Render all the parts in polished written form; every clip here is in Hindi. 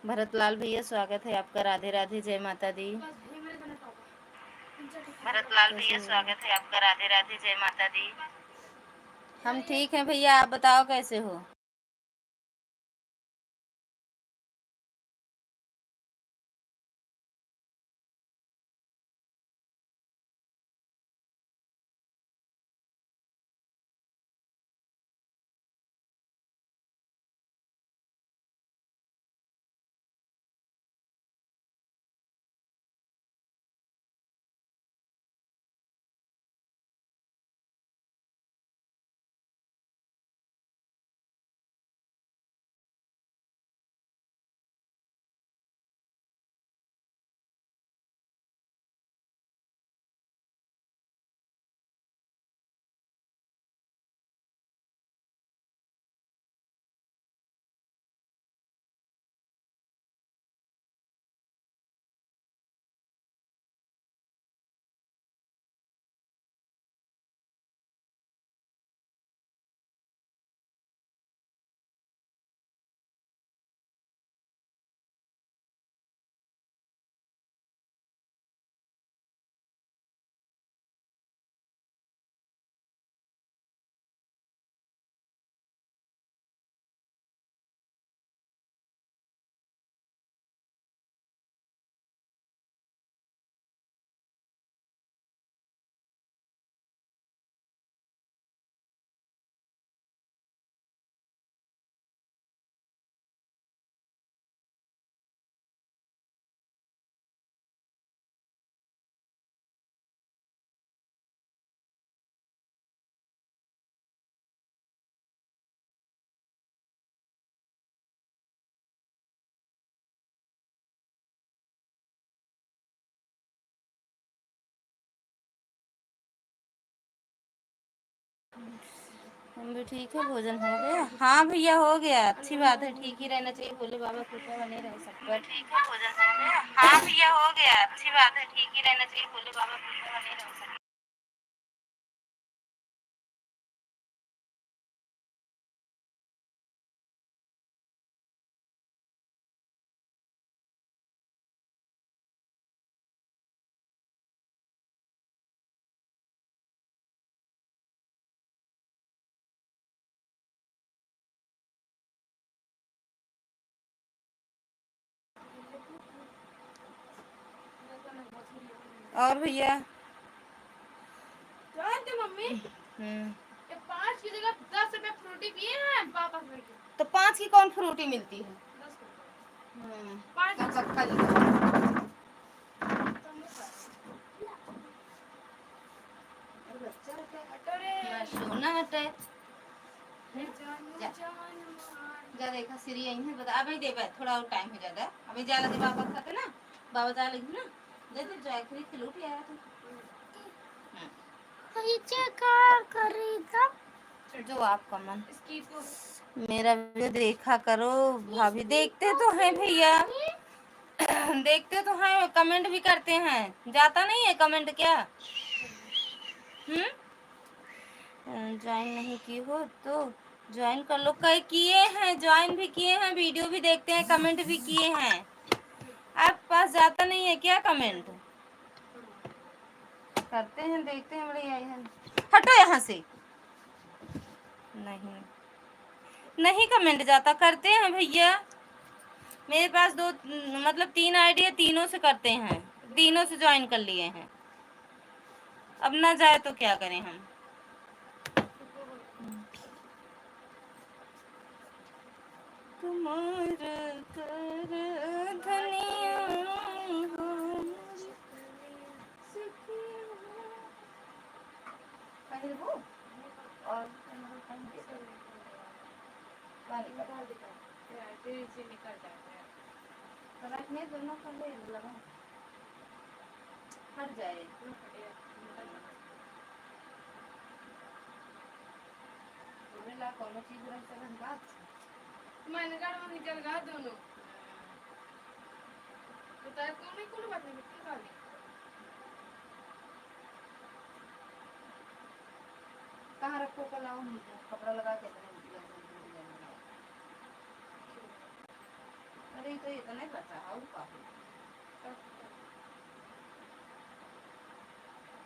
भरतलाल भैया स्वागत है आपका। राधे राधे, जय माता दी। भरतलाल भैया स्वागत है आपका। राधे राधे, जय माता दी। हम ठीक हैं भैया, आप बताओ कैसे हो। हम भी ठीक है। भोजन हो गया? हाँ भैया हो गया, अच्छी बात है, ठीक ही रहना चाहिए। बोले बाबा कृपा बने रहे सबका। ठीक है, भोजन हो गया? हाँ भैया हो गया, अच्छी बात है, ठीक ही रहना चाहिए। बोले बाबा कृपा बने रहे सबका। और भैया मम्मी 5 की जगह 10 रुपए फ्रूटी पिए हैं पापा के। तो 5 की कौन फ्रूटी मिलती है? 10 सोना हटे जा देखा सीरी यहीं है। बता अभी दे बैठ, थोड़ा और टाइम हो जाता। अभी जा लगे बाबा खाते ना, बाबा जा लगी ना, दे दे जाए खरीद के लूट आया था। क्या खरीदा जो आपका मन। मेरा वीडियो देखा करो भाभी। देखते तो हैं भैया, देखते तो हैं, कमेंट भी करते हैं। जाता नहीं है कमेंट क्या? ज्वाइन नहीं की हो तो ज्वाइन कर लो। कई किए हैं, ज्वाइन भी किए हैं, वीडियो भी देखते हैं, कमेंट भी किए हैं। आपके पास जाता नहीं है क्या कमेंट? करते हैं, देखते हैं, बड़े आई हैं। हटो यहाँ से। नहीं नहीं कमेंट जाता, करते हैं भैया। मेरे पास दो मतलब 3 आईडी है, तीनों से करते हैं, तीनों से ज्वाइन कर लिए हैं। अब ना जाए तो क्या करें हम। तुम्हारा कर धनिया हो पहले वो और रखने दोनों खंडे लगा हट जाए। ला कोनो चीज रख सकन बात मैंने कहा हम निकल गए दोनों तो तार को नहीं कोई बात नहीं की खाली कहां रखो कलाओ कपड़ा लगा के रही तो इतना ही बचा है काफी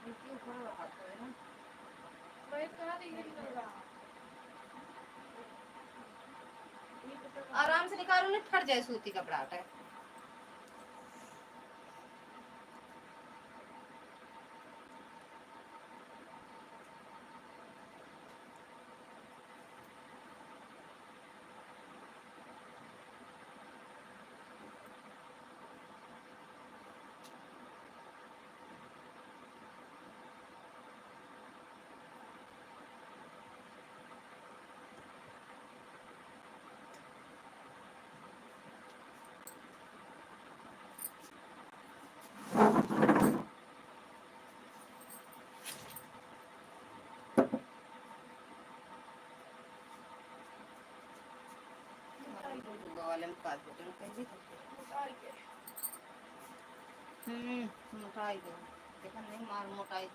इसके ऊपर रखा तो है ना वही कहा निकल रहा आराम से निकालो नहीं फट जाए सूती कपड़ा हटा वाले में काट देते हैं कैसे मोटाई दो देखा नहीं मार मोटाई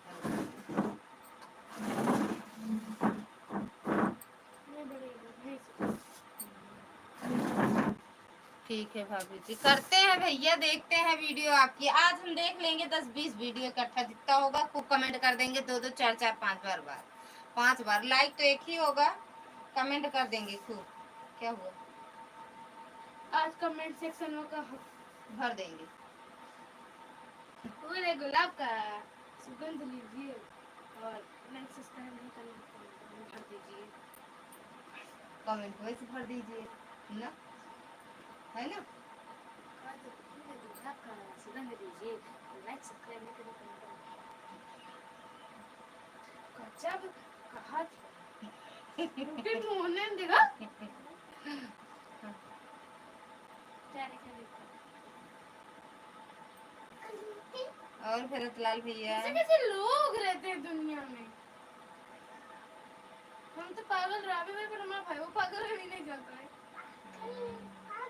ठीक है भाभी जी करते हैं भैया देखते हैं वीडियो आपकी आज हम देख लेंगे 10-20 वीडियो इकट्ठा जितना होगा खूब कमेंट कर देंगे 2-2 4-4 5 बार लाइक तो एक ही होगा कमेंट कर देंगे खूब क्या हुआ आज कमेंट सेक्शन में का भर देंगे पूरे गुलाब का सुगंध लीजिए और लाइक सब्सक्राइब नहीं करना भर दीजिए कमेंट वैसे भर दीजिए ना है ना गुलाब का सुगंध लीजिए लाइक सब्सक्राइब नहीं करना जब कहा रुके तो होने देगा और भरतलाल भैया कैसे लोग रहते हैं दुनिया में हम तो पागल रावे में पर हमारा भाई वो पागल है भी नहीं जाता है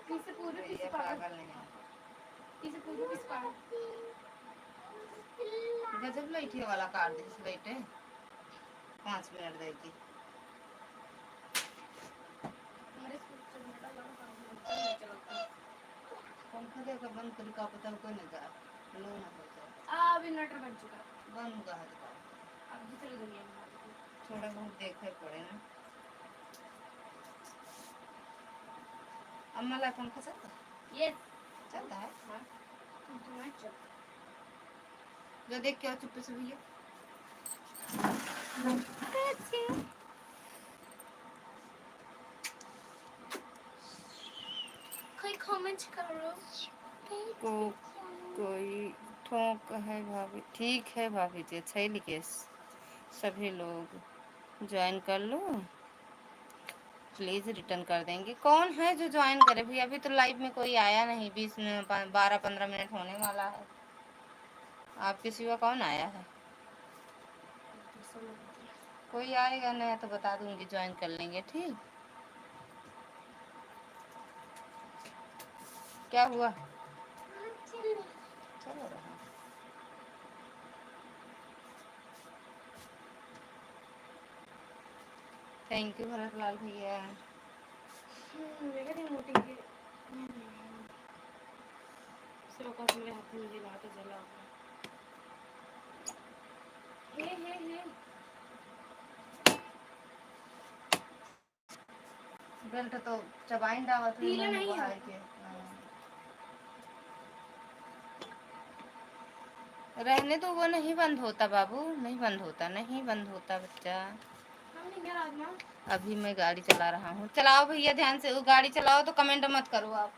किसे पूरे किसे पागल नहीं किसे पूरे किसे पागल गजब लाइट वाला काट दे लाइट है 5 मिनट देगी पंखा देकर बंद कर का पता कोई नहीं करा लो ना बचा अब इन्वर्टर बन चुका बंद का है अब दूसरी दुनिया में थोड़ा बहुत देखना पड़े ना अम्मा ला पंखा चलता ये चलता है हां तो मैं चल जो देख के चुप से भैया कोई कमेंट करो कोई ठोक है भाभी ठीक है भाभी जी अच्छा ही लिखे सभी लोग ज्वाइन कर लो प्लीज रिटर्न कर देंगे कौन है जो ज्वाइन करे भैया अभी तो लाइव में कोई आया नहीं 12-15 मिनट होने वाला है आपके सिवा कौन आया है कोई आएगा नया तो बता दूंगी ज्वाइन कर लेंगे ठीक क्या हुआ चलो रहा थैंक यू भरतलाल भैया मेरे हाथ में जला तो जला हे बेल्ट तो चबाइन डावत नहीं है के रहने तो वो नहीं बंद होता बाबू नहीं बंद होता बच्चा अभी मैं गाड़ी चला रहा हूँ चलाओ भैया ध्यान से गाड़ी चलाओ तो कमेंट मत करो आप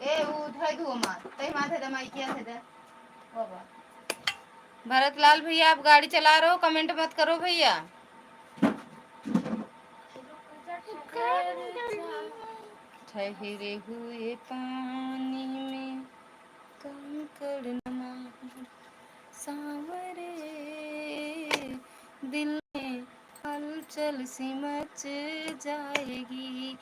ए उधर धो मार तई माथे दमाई किया थे बाबा भरतलाल भैया आप गाड़ी चला रहे हो कमेंट मत करो भैया ठहरे हुए पानी में कंकड़ सांवरे दिल में हलचल सी मच जाएगी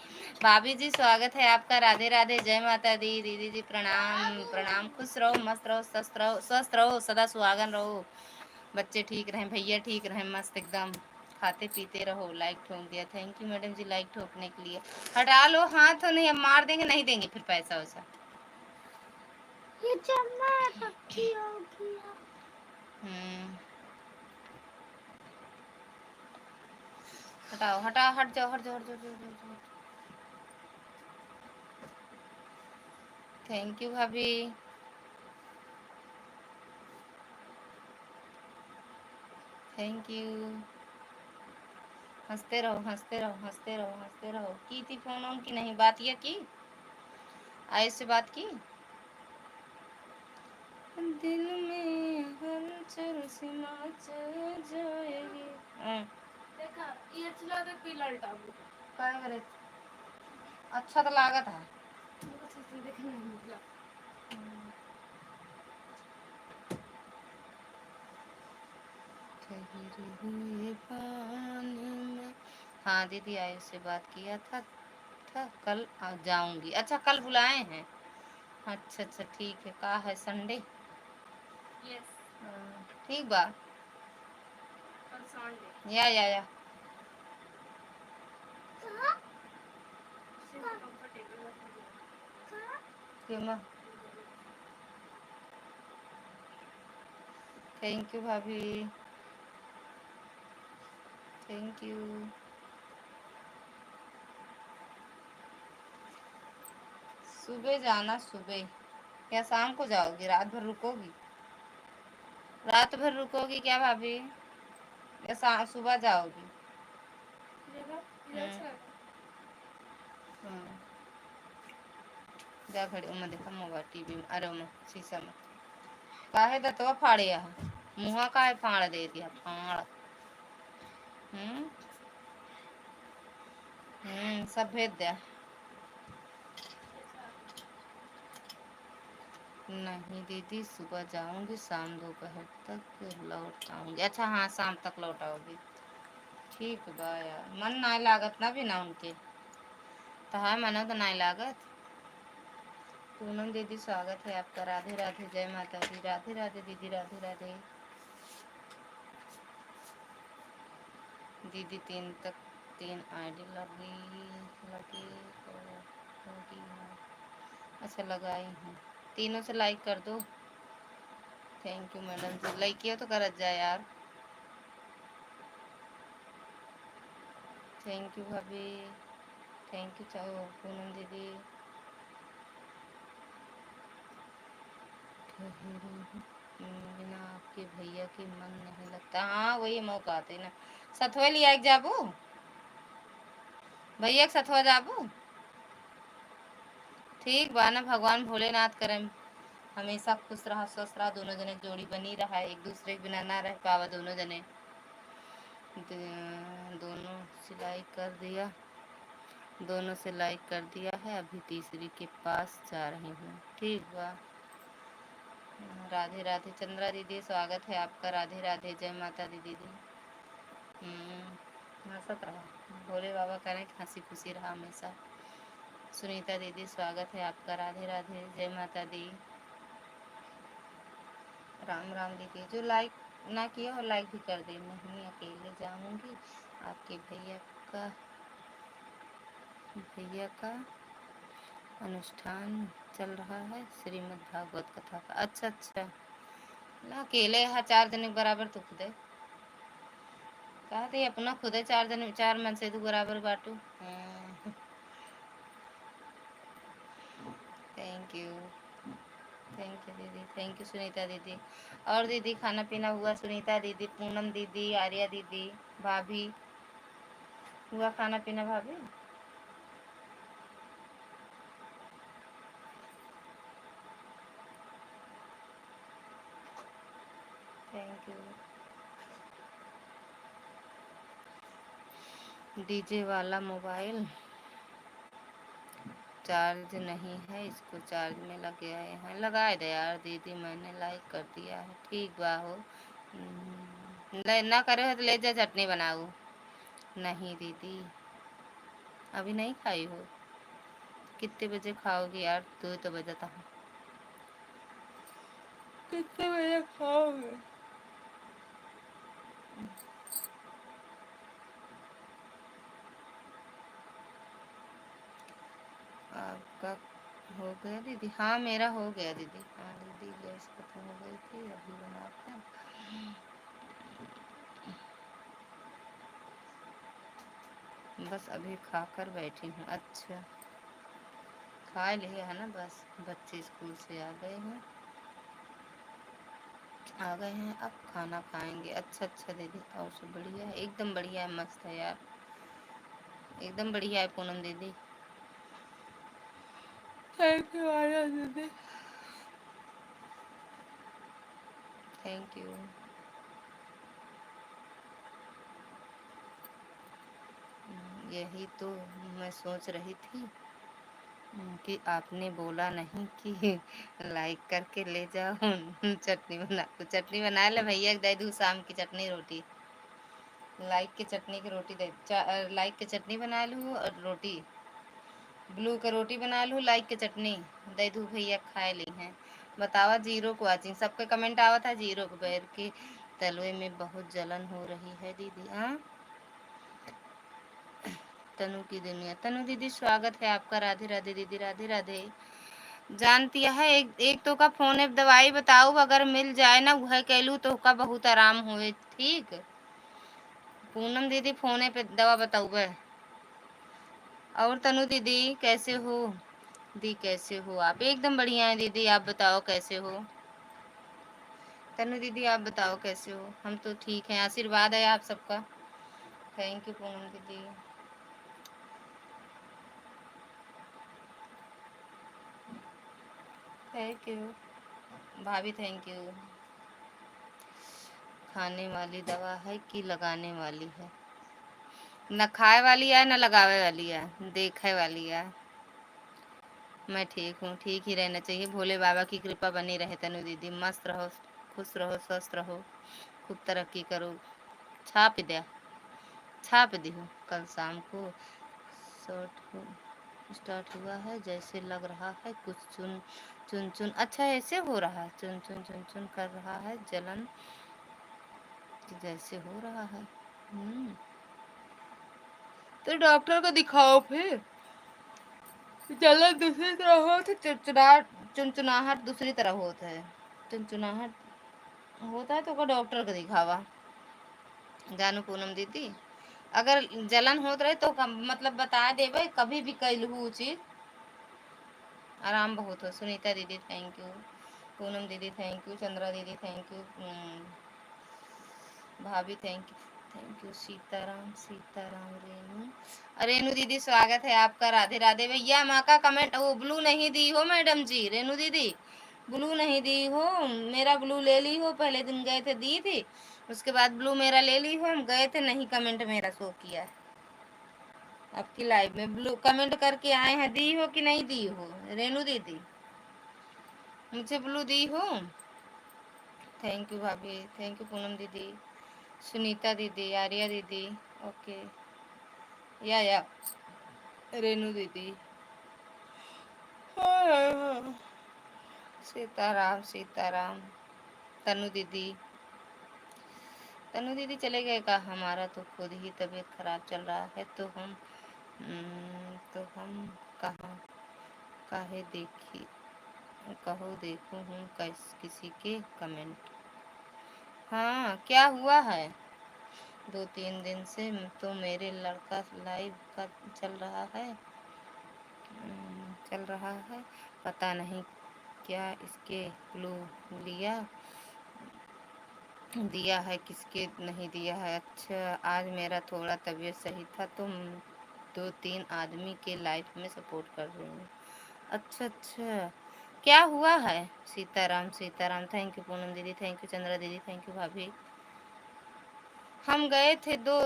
भाभी जी स्वागत है आपका राधे राधे जय माता दी दीदी जी प्रणाम प्रणाम खुश रहो मस्त रहो स्वस्थ रहो सदा सुहागन रहो बच्चे ठीक रहें भैया ठीक रहें मस्त एकदम खाते पीते रहो। लाइक ठोक दिया, thank you madam ji like ठोकने के लिए। हटा लो हाथ, तो नहीं अब मार देंगे, नहीं देंगे फिर पैसा वैसा। ये पक्षी हो गया। हटाओ हटाओ, हट जाओ हट जाओ हट जाओ। थैंक यू भाभी। Thank you. हंसते रहो हंसते रहो हंसते रहो हंसते रहो। की थी फोन ऑन की नहीं, बात यह की आयुष से बात की। दिल में हलचल सी मच जाएगी। देखा ये चला दे पीला टाबू काय करे, अच्छा तो लागत है। देखने नहीं मिला। हाँ दीदी आयुष से बात किया था कल आ जाऊंगी। अच्छा कल बुलाए हैं। अच्छा अच्छा ठीक है। कहा है संडे? यस ठीक बा। कल संडे या थैंक यू भाभी, थैंक यू। सुबह जाना, सुबह क्या शाम को जाओगी? रात भर रुकोगी? रात भर रुकोगी क्या भाभी, या सुबह जाओगी? जा खड़ी उमा देखा मोबाइल टीवी में, अरे उमा शीशा में काहे दतवा फाड़े यहाँ, मुँह काहे फाड़ दे दिया फाड़। सब भेज दिया। नहीं दीदी सुबह जाऊंगी, शाम दोपहर तक लौट आऊंगी। अच्छा हाँ शाम तक लौट आओगी, ठीक बा यार। मन ना लागत ना भी ना उनके, तो है मनो तो ना लागत। पूनम दीदी स्वागत है आपका, राधे राधे, जय माता दी। राधे राधे दीदी, राधे राधे दीदी। 3 तक 3 आईडी लगी लगी होगी। अच्छा लगाई हूँ, तीनों से लाइक कर दो। Thank you madam ji, like किया तो कर जाए यार। थैंक यू भाभी, थैंक यू चाहो पूनम दीदी। बिना आपके भैया के मन नहीं लगता। हाँ वही मौका आते ना। सथवा लिया एक जाबू भैया के सथवा जाबू, ठीक बा ना। भगवान भोलेनाथ करें हमेशा खुश रहा स्वस्थ रहा, दोनों जने जोड़ी बनी रहा, एक दूसरे के बिना ना रह पावा दोनों जने। दोनों सिलाई कर दिया, दोनों से लाइक कर दिया है, अभी तीसरी के पास जा रही हूँ, ठीक बा। राधे राधे चंद्रा दीदी, स्वागत है आपका। राधे राधे, जय माता दी दीदी। हंसत रहा, भोले बाबा करें हंसी खुशी रहा हमेशा। सुनीता दीदी स्वागत है आपका। राधे राधे, जय माता दी। राम राम दीदी, जो लाइक ना किया और लाइक भी कर दे। नहीं अकेले जाऊंगी, आपके भैया का अनुष्ठान चल रहा है श्रीमद् भागवत कथा का। अच्छा अच्छा ना अकेले यहाँ 4 दिन बराबर तो खुदे कहते अपना खुदे 4 दिन 4 मन से तो बराबर बाटू। थैंक यू, थैंक यू दीदी, थैंक यू सुनीता दीदी। और दीदी खाना पीना हुआ? सुनीता दीदी, पूनम दीदी, आर्या दीदी, भाभी हुआ खाना पीना भाभी? Thank you. डीजे वाला मोबाइल चार्ज नहीं है, इसको चार्ज में लगे आए हैं। लगाए दे यार दीदी, मैंने लाइक कर दिया है, ठीक बा हो। ना करे हो तो ले जा चटनी बनाऊ। नहीं दीदी अभी नहीं खाई हो, कितने बजे खाओगी यार? 2 तो बजा था। कितने बजे खाओगे? आपका हो गया दीदी? हाँ मेरा हो गया दीदी। हाँ दीदी गैस खत्म हो गई थी, अभी बनाते हैं। बस अभी खाकर बैठी हूँ। अच्छा खा लिया है ना? बस बच्चे स्कूल से आ गए हैं, आ गए हैं, अब खाना खाएंगे। अच्छा अच्छा दीदी, और सब बढ़िया है? एकदम बढ़िया है, मस्त है यार, एकदम बढ़िया है पूनम दीदी। थैंक यू आर्या दीदी, थैंक यू। यही तो मैं सोच रही थी कि आपने बोला नहीं कि लाइक करके ले जाओ। चटनी बना, तो चटनी बना ले भैया, दे दूँ शाम की चटनी रोटी। लाइक के चटनी की रोटी दे, लाइक के चटनी बना लूँ और रोटी ब्लू का रोटी बना लूँ, लाइक के चटनी दे दूँ भैया, खाए ली हैं। बतावा जीरो को वाचिंग, सबके कमेंट आवा था जीरो को, बैर के तलवे में बहुत जलन हो रही है दीदी। हाँ तनु की दुनिया, तनु दीदी स्वागत है आपका, राधे राधे दीदी, राधे राधे। जानती है एक एक तो का फोन है, दवाई बताऊ अगर मिल जाए ना वह कहलू तो का बहुत आराम हुए। ठीक पूनम दीदी फोने पे दवा बताऊ वह। और तनु दीदी कैसे हो? दी कैसे हो आप? एकदम बढ़िया है दीदी, आप बताओ कैसे हो? तनु दीदी आप बताओ कैसे हो? हम तो ठीक हैं, आशीर्वाद है आप सबका। थैंक यू पूनम दीदी। थैंक यू भाभी, थैंक यू। खाने वाली दवा है कि लगाने वाली है? न खाए वाली है न लगावे वाली है, देखे वाली है। मैं ठीक हूँ, ठीक ही रहना चाहिए, भोले बाबा की कृपा बनी रहे। तनु दीदी मस्त रहो, खुश रहो, स्वस्थ रहो, खूब तरक्की करो। छाप दिया, छाप दी हूँ कल शाम को। स्टार्ट हुआ है, जैसे लग रहा है कुछ चुन चुन चुन। अच्छा ऐसे हो रहा है, चुन चुन चुन चुन कर रहा है, जलन जैसे हो रहा है। तो डॉक्टर को दिखाओ फिर। जलन दूसरी तरह हो तो चुनचुनाहट दूसरी तरह होता है। चुनचुनाहट होता है तो डॉक्टर को दिखावा। जानू पूनम दीदी अगर जलन होत रहे तो मतलब बता देवे, कभी भी कैलू चीज आराम बहुत हो। सुनीता दीदी थैंक यू, पूनम दीदी थैंक यू, चंद्रा दीदी थैंक यू, भाभी thank you, thank you. Sitaram Sitaram Renu, Renu दीदी स्वागत है आपका, राधे राधे। भैया माँ का कमेंट वो ब्लू नहीं दी हो मैडम जी, रेनू दीदी ब्लू नहीं दी हो, मेरा ब्लू ले ली हो, पहले दिन गए थे दी थी, उसके बाद ब्लू मेरा ले ली हो, हम गए थे नहीं कमेंट मेरा शो किया है। आपकी लाइव में ब्लू कमेंट करके आए हैं, दी हो कि नहीं दी हो रेनू दीदी? मुझे ब्लू दी हो? थैंक यू भाभी, थैंक यू पूनम दीदी, सुनीता दीदी, आर्या दीदी, ओके या रेनू दीदी, सीताराम सीताराम। तनु दीदी, तनु दीदी चले गए का? हमारा तो खुद ही तबीयत खराब चल रहा है, तो हम कहाँ काहे देखी, कहो देखूं हूँ किसी के कमेंट। हाँ क्या हुआ है? 2-3 दिन से तो मेरे लड़का लाइव का चल रहा है, पता नहीं क्या इसके क्लू लिया दिया है, किसके नहीं दिया है। अच्छा आज मेरा थोड़ा तबीयत सही था तो 2-3 आदमी के लाइफ में सपोर्ट कर रही हूँ। अच्छा अच्छा क्या हुआ है? सीताराम सीताराम, थैंक यू पूनम दीदी, थैंक यू चंद्रा दीदी, थैंक यू भाभी। हम गए थे दो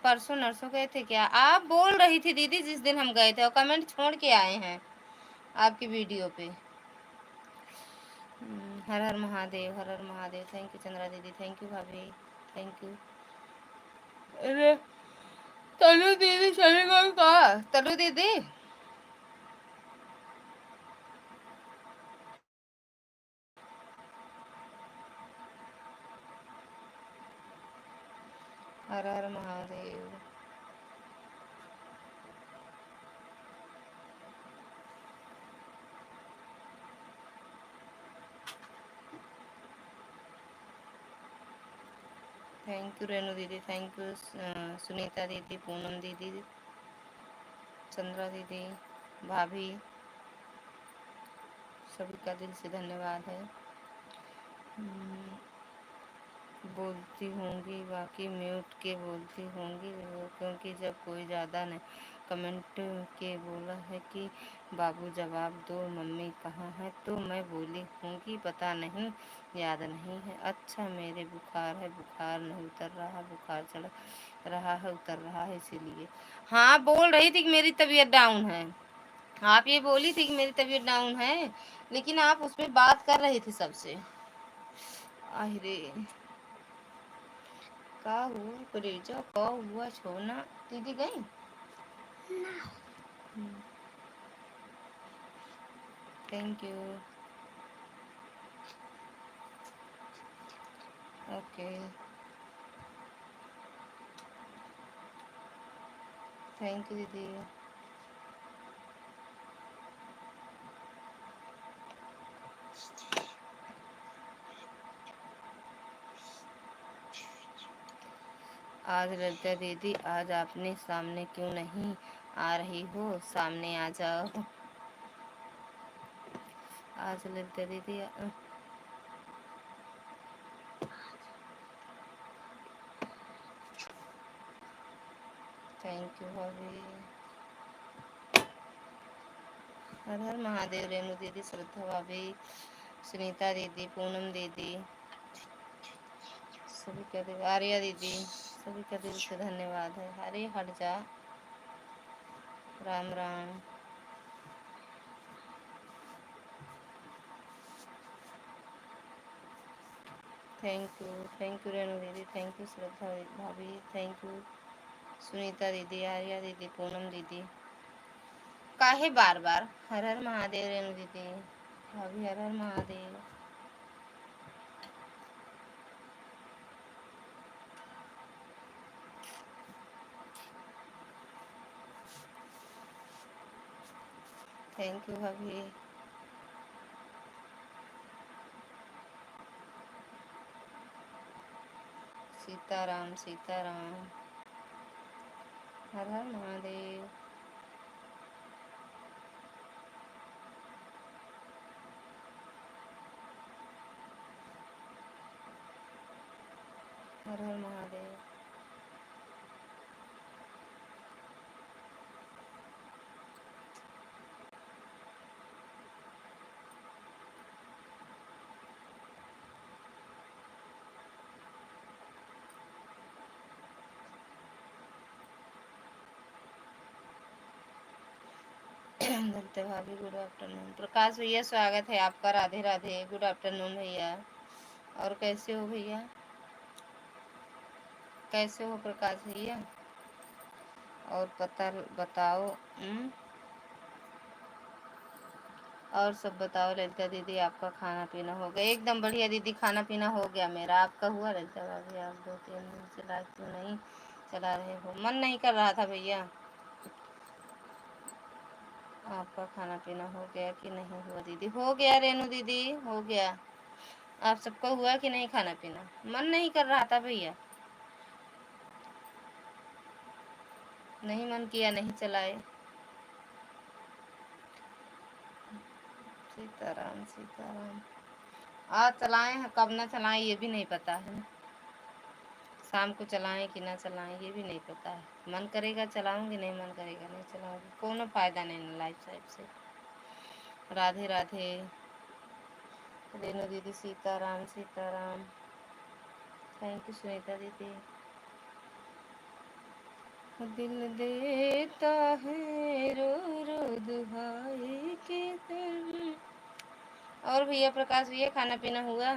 परसों नरसों गए थे क्या? आप बोल रही थी दीदी जिस दिन हम गए थे, और कमेंट छोड़ के आए हैं आपकी वीडियो पे। हर हर महादेव, हर हर महादेव, थैंक यू चंद्रा दीदी, थैंक यू भाभी, थैंक यू। अरे तनु दीदी चले गए कहा? तनु दीदी हर हर महादेव। थैंक यू रेनू दीदी, थैंक यू सुनीता दीदी, पूनम दीदी, चंद्रा दीदी, भाभी, सभी का दिल से धन्यवाद है। बोलती होंगी बाकी म्यूट के बोलती होंगी वो, क्योंकि जब कोई ज़्यादा ने कमेंट के बोला है कि बाबू जवाब दो मम्मी कहाँ है, तो मैं बोली होंगी पता नहीं, याद नहीं है। अच्छा मेरे बुखार है, बुखार नहीं उतर रहा, बुखार चढ़ रहा है, उतर रहा है इसीलिए। हाँ बोल रही थी कि मेरी तबीयत डाउन है, आप ये बोली थी कि मेरी तबीयत डाउन है, लेकिन आप उसमें बात कर रही थी सबसे। अरे का हुआ करेजा, का हुआ छोना, दीदी गई। Thank you. Okay thank you दीदी। आज ललिता दीदी, आज आपने सामने क्यों नहीं आ रही हो, सामने आ जाओ। आज ललिता दीदी थैंक यू भाभी। हर हर महादेव। रेणु दीदी, श्रद्धा भाभी, सुनीता दीदी, पूनम दीदी, सभी का दिल, आर्या दीदी, सभी का दिल से धन्यवाद है। अरे हट जा, राम राम। थैंक यू रेणु दीदी, थैंक यू श्रद्धा भाभी, थैंक यू सुनीता दीदी, आर्या दीदी, पूनम दीदी। काहे बार बार हर हर महादेव। रेणु दीदी, भाभी हर हर महादेव। थैंक यू भाभी। सीताराम सीताराम, हर हर महादेव। हर हर महादेव। धरते भाभी, गुड आफ्टरनून। प्रकाश भैया स्वागत है आपका, राधे राधे, गुड आफ्टरनून भैया। और कैसे हो भैया, कैसे हो प्रकाश भैया? और पता बताओ। और सब बताओ ललिता दीदी, आपका खाना पीना हो गया? एकदम बढ़िया दीदी, खाना पीना हो गया मेरा। आपका हुआ ललिता भाभी? आप 2-3 दिन से लाइव क्यों नहीं चला रहे हो? मन नहीं कर रहा था भैया। आपका खाना पीना हो गया कि नहीं हुआ दीदी? हो गया रेनू दीदी, हो गया। आप सबका हुआ कि नहीं खाना पीना? मन नहीं कर रहा था भैया, नहीं मन किया, नहीं चलाए। सीताराम सीताराम। आज चलाएं हैं, कब ना चलाएं ये भी नहीं पता है। शाम को चलाएं कि ना चलाएं ये भी नहीं पता है। मन करेगा चलाऊंगी, नहीं मन करेगा नहीं चलाऊंगी, कोनो फायदा नहीं ना लाइफ साइड से। राधे राधे। रेनू दीदी, सीताराम सीताराम। थैंक यू सुनीता दीदी। दिल देता है रो रो दुहाई के दिल। और भैया प्रकाश भैया, खाना पीना हुआ?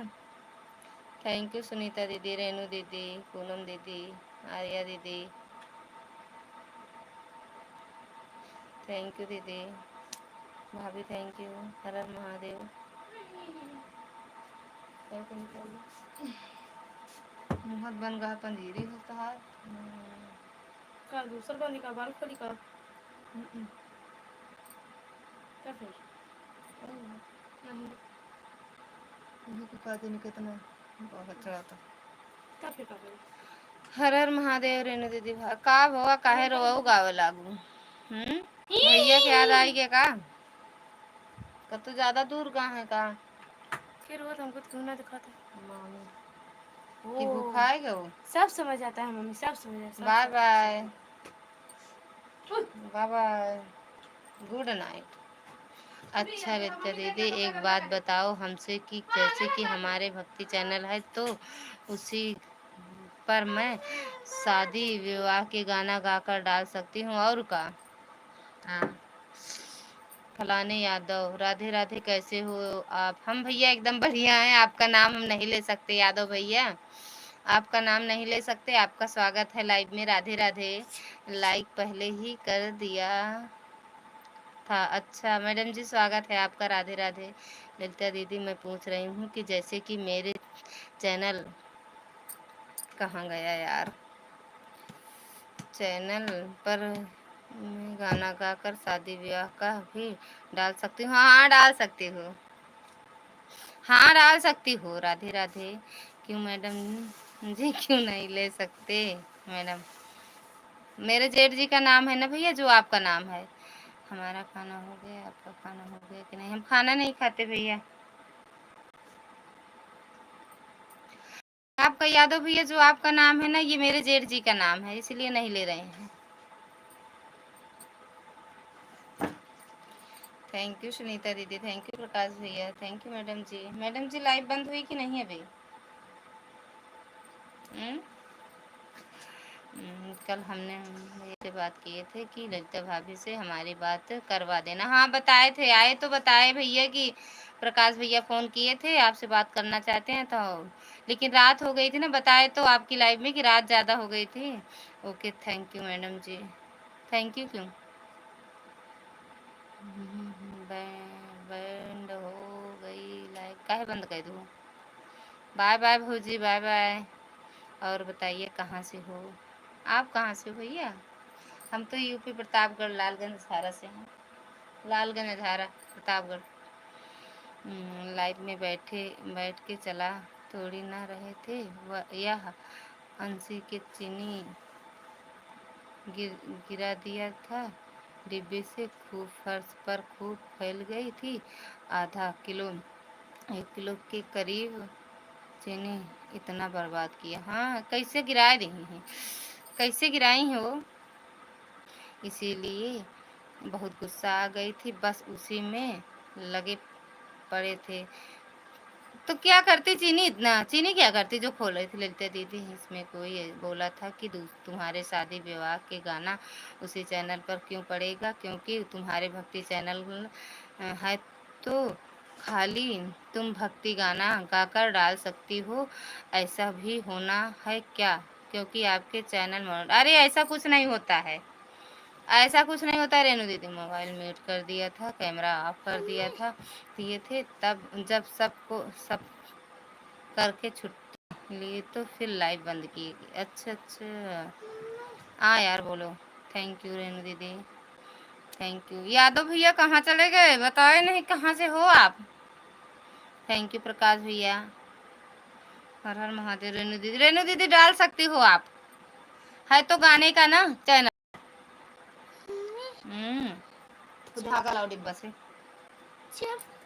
थैंक यू सुनीता दीदी, रेनू दीदी, पूनम दीदी, आर्या दीदी, थैंक यू दीदी, भाभी थैंक यू। हर हर महादेव। मुहत बन गया पंजीरी होता है का दूसर बनी का बाल खोली का क्या फिर नहीं नहीं तो का दिन कितना बहुत अच्छा था। हर हर महादेव। रेणु दीदी का भवा काहे रोऊ गावे लागू। भैया की याद आई क्या का तो ज्यादा दूर कहाँ है का फिर वो तुमको क्यों ना दिखाते मामी कि भूखाएगा वो सब समझ आता है मम्मी सब समझ आता है। Bye bye bye bye good night. अच्छा बेटा दीदी एक बात बताओ हमसे कि जैसे कि हमारे भक्ति चैनल है तो उसी पर मैं शादी विवाह के गाना गाकर डाल सकती हूँ और का। हाँ फलाने यादव राधे राधे कैसे हो आप। हम भैया एकदम बढ़िया हैं। आपका नाम हम नहीं ले सकते यादव भैया, आपका नाम नहीं ले सकते। आपका स्वागत है लाइव में। राधे राधे। लाइक पहले ही कर दिया था। अच्छा मैडम जी स्वागत है आपका। राधे राधे। ललिता दीदी मैं पूछ रही हूँ कि जैसे कि मेरे चैनल कहाँ गया यार, चैनल पर मैं गाना गाकर शादी ब्याह का भी डाल सकती हूँ। हाँ डाल सकती हूँ, हाँ डाल सकती हो। राधे राधे। क्यों मैडम जी क्यों नहीं ले सकते मैडम। मेरे जेठ जी का नाम है ना भैया जो आपका नाम है। हमारा खाना हो गया, आपका खाना हो गया कि नहीं। हम खाना नहीं खाते भैया। आपका यादव भैया जो आपका नाम है ना ये मेरे जेठ जी का नाम है इसलिए नहीं ले रहे हैं। थैंक यू सुनीता दीदी, थैंक यू प्रकाश भैया, thank you madam ji. Madam ji live बंद हुई कि नहीं अभी। कल हमने ये बात किए थे कि ललिता भाभी से हमारी बात करवा देना। हाँ बताए थे, आए तो बताए भैया कि प्रकाश भैया फ़ोन किए थे आपसे बात करना चाहते हैं तो, लेकिन रात हो गई थी ना। बताए तो आपकी लाइव में कि रात ज़्यादा हो गई थी। Okay thank you madam ji, thank you. क्यों बैंड हो गई लाइव काहे बंद कर दूँ। बाय बाय भौजी बाय बाय। और बताइए कहाँ से हो आप, कहाँ से हो भैया। हम तो यूपी प्रतापगढ़ लालगंज अधारा से हैं। लालगंज अधारा प्रतापगढ़। लाइव में बैठ के चला थोड़ी ना रहे थे वह यह अंशी के चीनी गिरा दिया था डिब्बे से। खूब फर्श पर खूब फैल गई थी। आधा किलो 1 किलो के करीब चीनी इतना बर्बाद किया। हाँ कैसे गिरा रही हैं, कैसे गिराई हैं वो, इसीलिए बहुत गुस्सा आ गई थी। बस उसी में लगे पड़े थे। तो क्या करती चीनी, इतना चीनी क्या करती जो खोल रही थी ललिता दीदी। इसमें कोई बोला था कि तुम्हारे शादी विवाह के गाना उसी चैनल पर क्यों पड़ेगा, क्योंकि तुम्हारे भक्ति चैनल है तो खाली तुम भक्ति गाना गाकर डाल सकती हो। ऐसा भी होना है क्या, क्योंकि आपके चैनल में। अरे ऐसा कुछ नहीं होता है, ऐसा कुछ नहीं होता। रेणु दीदी मोबाइल म्यूट कर दिया था, कैमरा ऑफ कर दिया था दिए थे तब जब सब करके छुट्टी लिए तो फिर लाइव बंद की। अच्छा अच्छा हाँ यार बोलो। थैंक यू रेणु दीदी, थैंक यू। यादव भैया कहाँ चले गए बताए नहीं, कहाँ से हो आप। थैंक यू प्रकाश भैया। हर हर महादेव। रेणु दीदी डाल सकती हो आप, है तो गाने का ना चैनल। धागा लाओ डिब्बा से।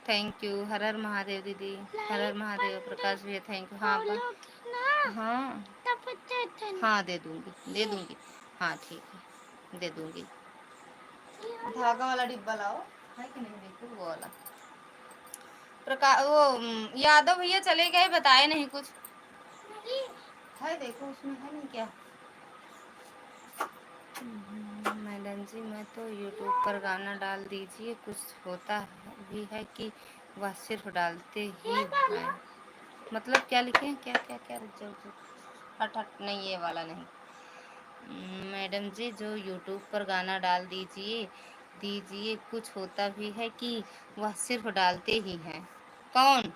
Thank you. हर हर महादेव दीदी, हर हर महादेव। प्रकाश भैया थैंक यू। हाँ हाँ हाँ दे दूंगी हाँ ठीक है दे दूंगी। धागा वाला डिब्बा लाओ, है कि नहीं देखो वो वाला। प्रकाश वो यादव भैया चले गए बताए नहीं कुछ है, देखो उसमें है नहीं क्या। मैडम जी मैं तो यूट्यूब पर गाना डाल दीजिए, कुछ होता भी है कि वह सिर्फ डालते ही हैं। मतलब क्या लिखे हैं, क्या क्या क्या जो हट हट नहीं ये वाला नहीं। मैडम जी जो यूट्यूब पर गाना डाल दीजिए कुछ होता भी है कि वह सिर्फ डालते ही हैं। कौन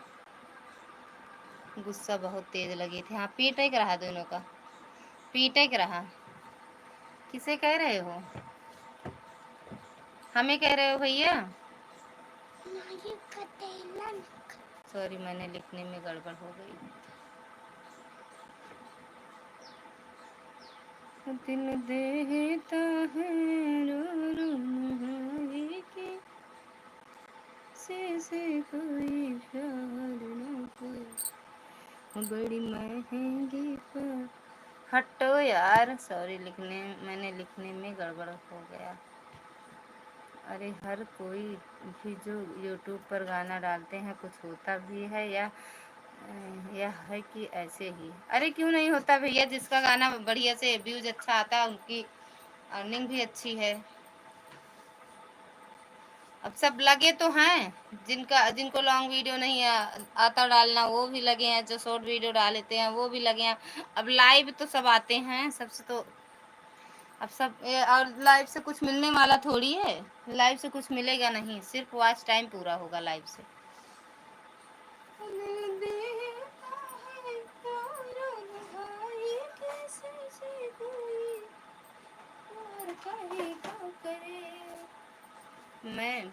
गुस्सा बहुत तेज लगी थी। हाँ पीटे के रहा दोनों का, पीटे के रहा। किसे कह रहे हो, हमें कह रहे हो भैया। सॉरी मैंने लिखने में गड़बड़ हो गई। दिल देता है रो रो नहाए के से कोई प्यार न कोई बड़ी महंगी पर। हटो यार, सॉरी, लिखने में गड़बड़ हो गया। अरे हर कोई भी जो यूट्यूब पर गाना डालते हैं कुछ होता भी है या यह है कि ऐसे ही? अरे क्यों नहीं होता भैया, जिसका गाना बढ़िया से व्यूज अच्छा आता है उनकी अर्निंग भी अच्छी है। अब सब लगे तो हैं, जिनको लॉन्ग वीडियो नहीं आता डालना वो भी लगे हैं, जो शॉर्ट वीडियो डाल लेते हैं वो भी लगे हैं। अब लाइव तो सब आते हैं, सबसे तो अब और लाइव से कुछ मिलने वाला थोड़ी है, लाइव से कुछ मिलेगा नहीं, सिर्फ वॉच टाइम पूरा होगा लाइव से। मैं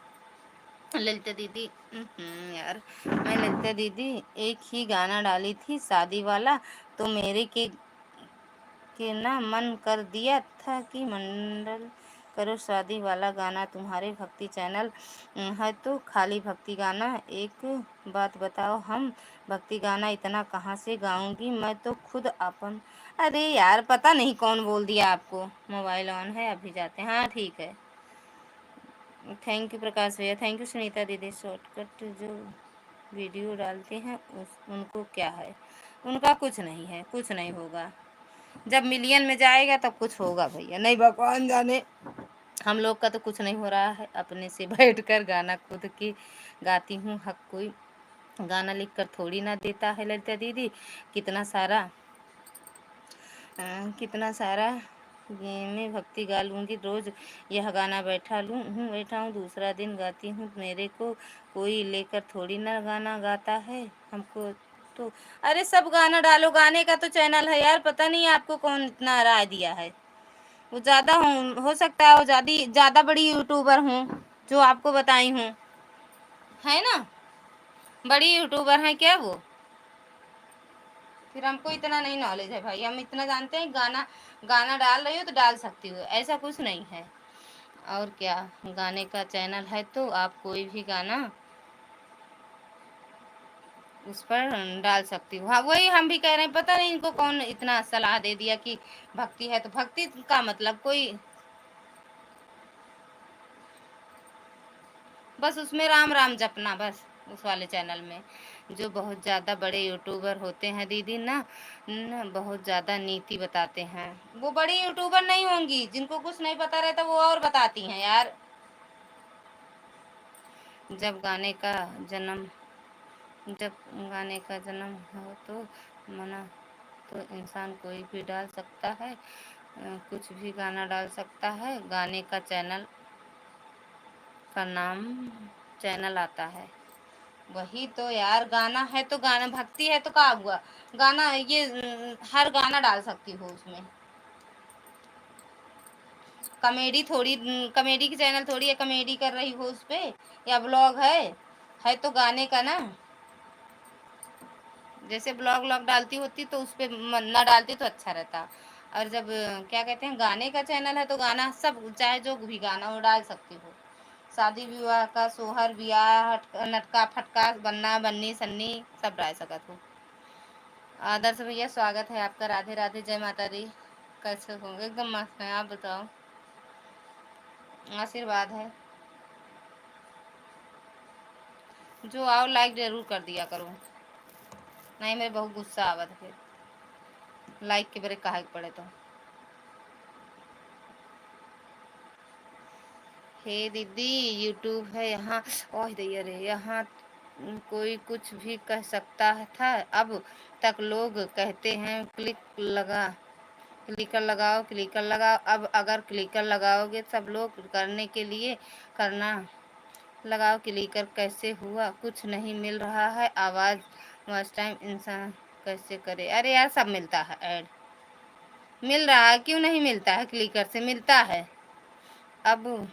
ललिता दीदी, यार मैं ललिता दीदी एक ही गाना डाली थी शादी वाला, तो मेरे के ना मन कर दिया था कि मंडल करो शादी वाला गाना। तुम्हारे भक्ति चैनल है तो खाली भक्ति गाना। एक बात बताओ, हम भक्ति गाना इतना कहाँ से गाऊंगी, मैं तो खुद अपन। अरे यार पता नहीं कौन बोल दिया आपको, मोबाइल ऑन है, अभी जाते हैं। हाँ ठीक है, थैंक यू प्रकाश भैया, थैंक यू सुनीता दीदी। शॉर्टकट जो वीडियो डालते हैं उनको क्या है? उनका कुछ नहीं है, कुछ नहीं होगा। जब मिलियन में जाएगा तब कुछ होगा भैया, नहीं भगवान जाने। हम लोग का तो कुछ नहीं हो रहा है, अपने से बैठकर गाना खुद की गाती हूँ। हक कोई गाना लिख कर थोड़ी ना देता है ललिता दीदी। कितना सारा कितना सारा में भक्ति गा लूँगी, रोज़ यह गाना बैठा हूँ दूसरा दिन गाती हूँ। मेरे को कोई लेकर थोड़ी ना गाना गाता है, हमको तो। अरे सब गाना डालो, गाने का तो चैनल है यार, पता नहीं आपको कौन इतना राय दिया है। वो ज़्यादा हो सकता है वो ज़्यादा बड़ी यूट्यूबर हूँ जो आपको बताई हूँ, है ना? बड़ी यूट्यूबर हैं क्या वो? फिर हमको इतना नहीं नॉलेज है भाई, हम इतना जानते हैं गाना गाना डाल रही हो तो डाल सकती हो, ऐसा कुछ नहीं है। और क्या, गाने का चैनल है तो आप कोई भी गाना उस पर डाल सकती हो। हाँ वही हम भी कह रहे हैं, पता नहीं इनको कौन इतना सलाह दे दिया कि भक्ति है तो भक्ति का मतलब कोई, बस उसमें राम राम जपना, बस उस वाले चैनल में। जो बहुत ज़्यादा बड़े यूट्यूबर होते हैं दीदी ना बहुत ज़्यादा नीति बताते हैं। वो बड़ी यूट्यूबर नहीं होंगी, जिनको कुछ नहीं पता रहता वो और बताती हैं यार। जब गाने का जन्म जब गाने का जन्म हो तो मना तो इंसान कोई भी डाल सकता है, कुछ भी गाना डाल सकता है। गाने का चैनल का नाम चैनल आता है, वही तो यार। गाना है तो गाना, भक्ति है तो क्या हुआ, गाना ये हर गाना डाल सकती हो उसमें। कॉमेडी थोड़ी, कॉमेडी की चैनल थोड़ी है कॉमेडी कर रही हो उस पे, या ब्लॉग है तो गाने का ना। जैसे ब्लॉग व्लॉग डालती होती तो उस पर ना डालती तो अच्छा रहता। और जब क्या कहते हैं गाने का चैनल है तो गाना सब, चाहे जो भी गाना वो डाल सकती हो। शादी विवाह का, सोहर ब्याह, नटका फटका, बन्ना बन्नी सन्नी सब डाल सकत हो। आदर्श भैया स्वागत है आपका, राधे राधे, जय माता दी। कैसे हो? एकदम मस्त है, आप बताओ। आशीर्वाद है, जो आओ लाइक जरूर कर दिया करो, नहीं मेरे बहुत गुस्सा आवत फिर लाइक के बड़े कहा पड़े तो। हे दीदी यूट्यूब है यहाँ, ओह दैया रे, यहाँ कोई कुछ भी कह सकता था। अब तक लोग कहते हैं क्लिकर लगाओ क्लिकर लगाओ। अब अगर क्लिकर लगाओगे सब लोग करने के लिए करना, लगाओ क्लिकर। कैसे हुआ, कुछ नहीं मिल रहा है आवाज़ वॉच टाइम इंसान कैसे करे? अरे यार सब मिलता है, ऐड मिल रहा है, क्यों नहीं मिलता है? क्लिकर से मिलता है। अब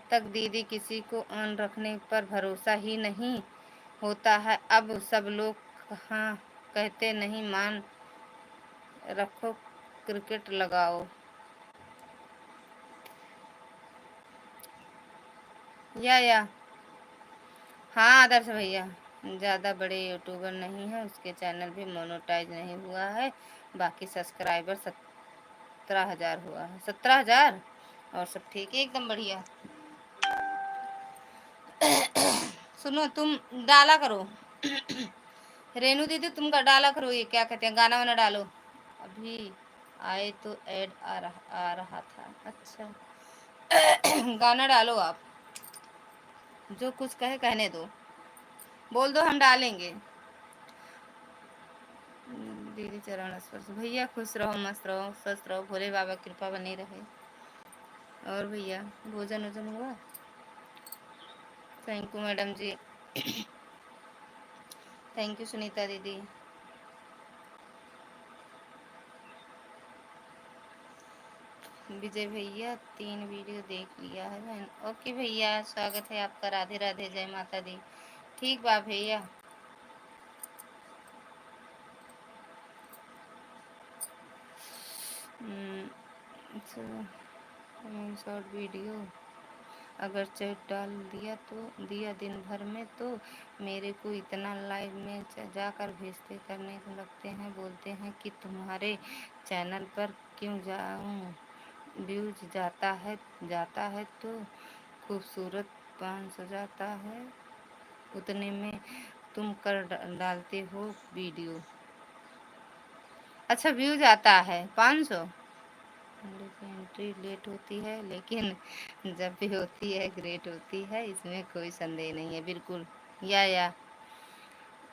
तक दीदी किसी को ऑन रखने पर भरोसा ही नहीं होता है। अब सब लोग कहाँ कहते नहीं मान रखो क्रिकेट लगाओ। या हाँ आदर्श भैया, ज़्यादा बड़े यूट्यूबर नहीं है, उसके चैनल भी मोनेटाइज नहीं हुआ है, बाकी सब्सक्राइबर 17,000 हुआ है। 17,000 और सब ठीक है, एकदम बढ़िया। सुनो तुम डाला करो रेनू दीदी तुम डाला करो, ये क्या कहते हैं, गाना वाना डालो। अभी आए तो ऐड आ रहा था। अच्छा गाना डालो आप, जो कुछ कहे कहने दो, बोल दो हम डालेंगे। दीदी चरण स्पर्श। भैया खुश रहो, मस्त रहो, स्वस्थ रहो, भोले बाबा कृपा बनी रहे। और भैया भोजन वोजन हुआ? Thank you madam ji. Thank you Sunita दीदी। विजय भैया 3 वीडियो देख लिया है बहन। ओके भैया, स्वागत है आपका। राधे राधे, जय माता दी। ठीक बा भैया। शॉर्ट वीडियो अगर चैट डाल दिया तो दिया दिन भर में, तो मेरे को इतना लाइव में जाकर भेजते करने लगते हैं, बोलते हैं कि तुम्हारे चैनल पर क्यों जाऊं, व्यूज जाता है तो खूबसूरत 500 जाता है, उतने में तुम कर डालते हो वीडियो। अच्छा व्यूज आता है 500। एंट्री लेट होती है, लेकिन जब भी होती है ग्रेट होती है, इसमें कोई संदेह नहीं है। बिल्कुल। या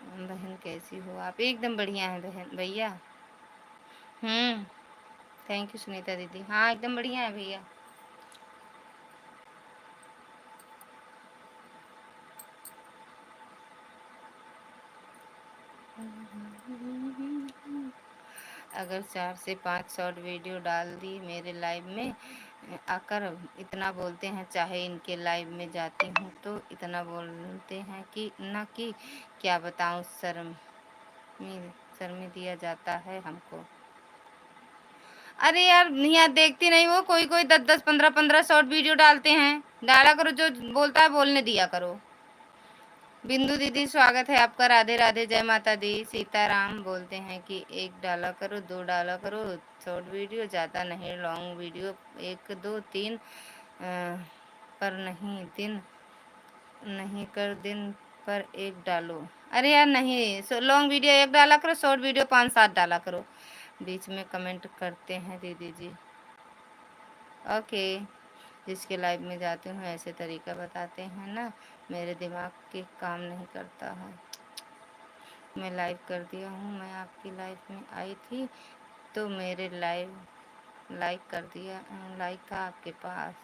बहन कैसी हो आप? एकदम बढ़िया है बहन भैया। थैंक यू सुनीता दीदी। हाँ एकदम बढ़िया है भैया। अगर 4 से 5 शॉर्ट वीडियो डाल दी मेरे लाइव में आकर, इतना बोलते हैं, चाहे इनके लाइव में जाती हूँ तो इतना बोलते हैं कि ना कि क्या बताऊँ, शर्म दिया जाता है हमको। अरे यार यहाँ देखती नहीं वो, कोई कोई 10-10 15-15 शॉर्ट वीडियो डालते हैं। डाला करो, जो बोलता है बोलने दिया करो। बिंदु दीदी स्वागत है आपका। राधे राधे, जय माता दी। सीताराम बोलते हैं कि 1 डाला करो, 2 डाला करो शॉर्ट वीडियो, ज़्यादा नहीं लॉन्ग वीडियो, 1 2 3 पर नहीं, दिन नहीं कर दिन पर 1 डालो। अरे यार नहीं, लॉन्ग वीडियो 1 डाला करो, शॉर्ट वीडियो 5-7 डाला करो। बीच में कमेंट करते हैं दीदी जी। ओके, जिसके लाइव में जाती हूँ ऐसे तरीका बताते हैं ना, मेरे दिमाग के काम नहीं करता है। मैं लाइव कर दिया हूँ, मैं आपकी लाइव में आई थी तो मेरे लाइव लाइक कर दिया, लाइक था आपके पास।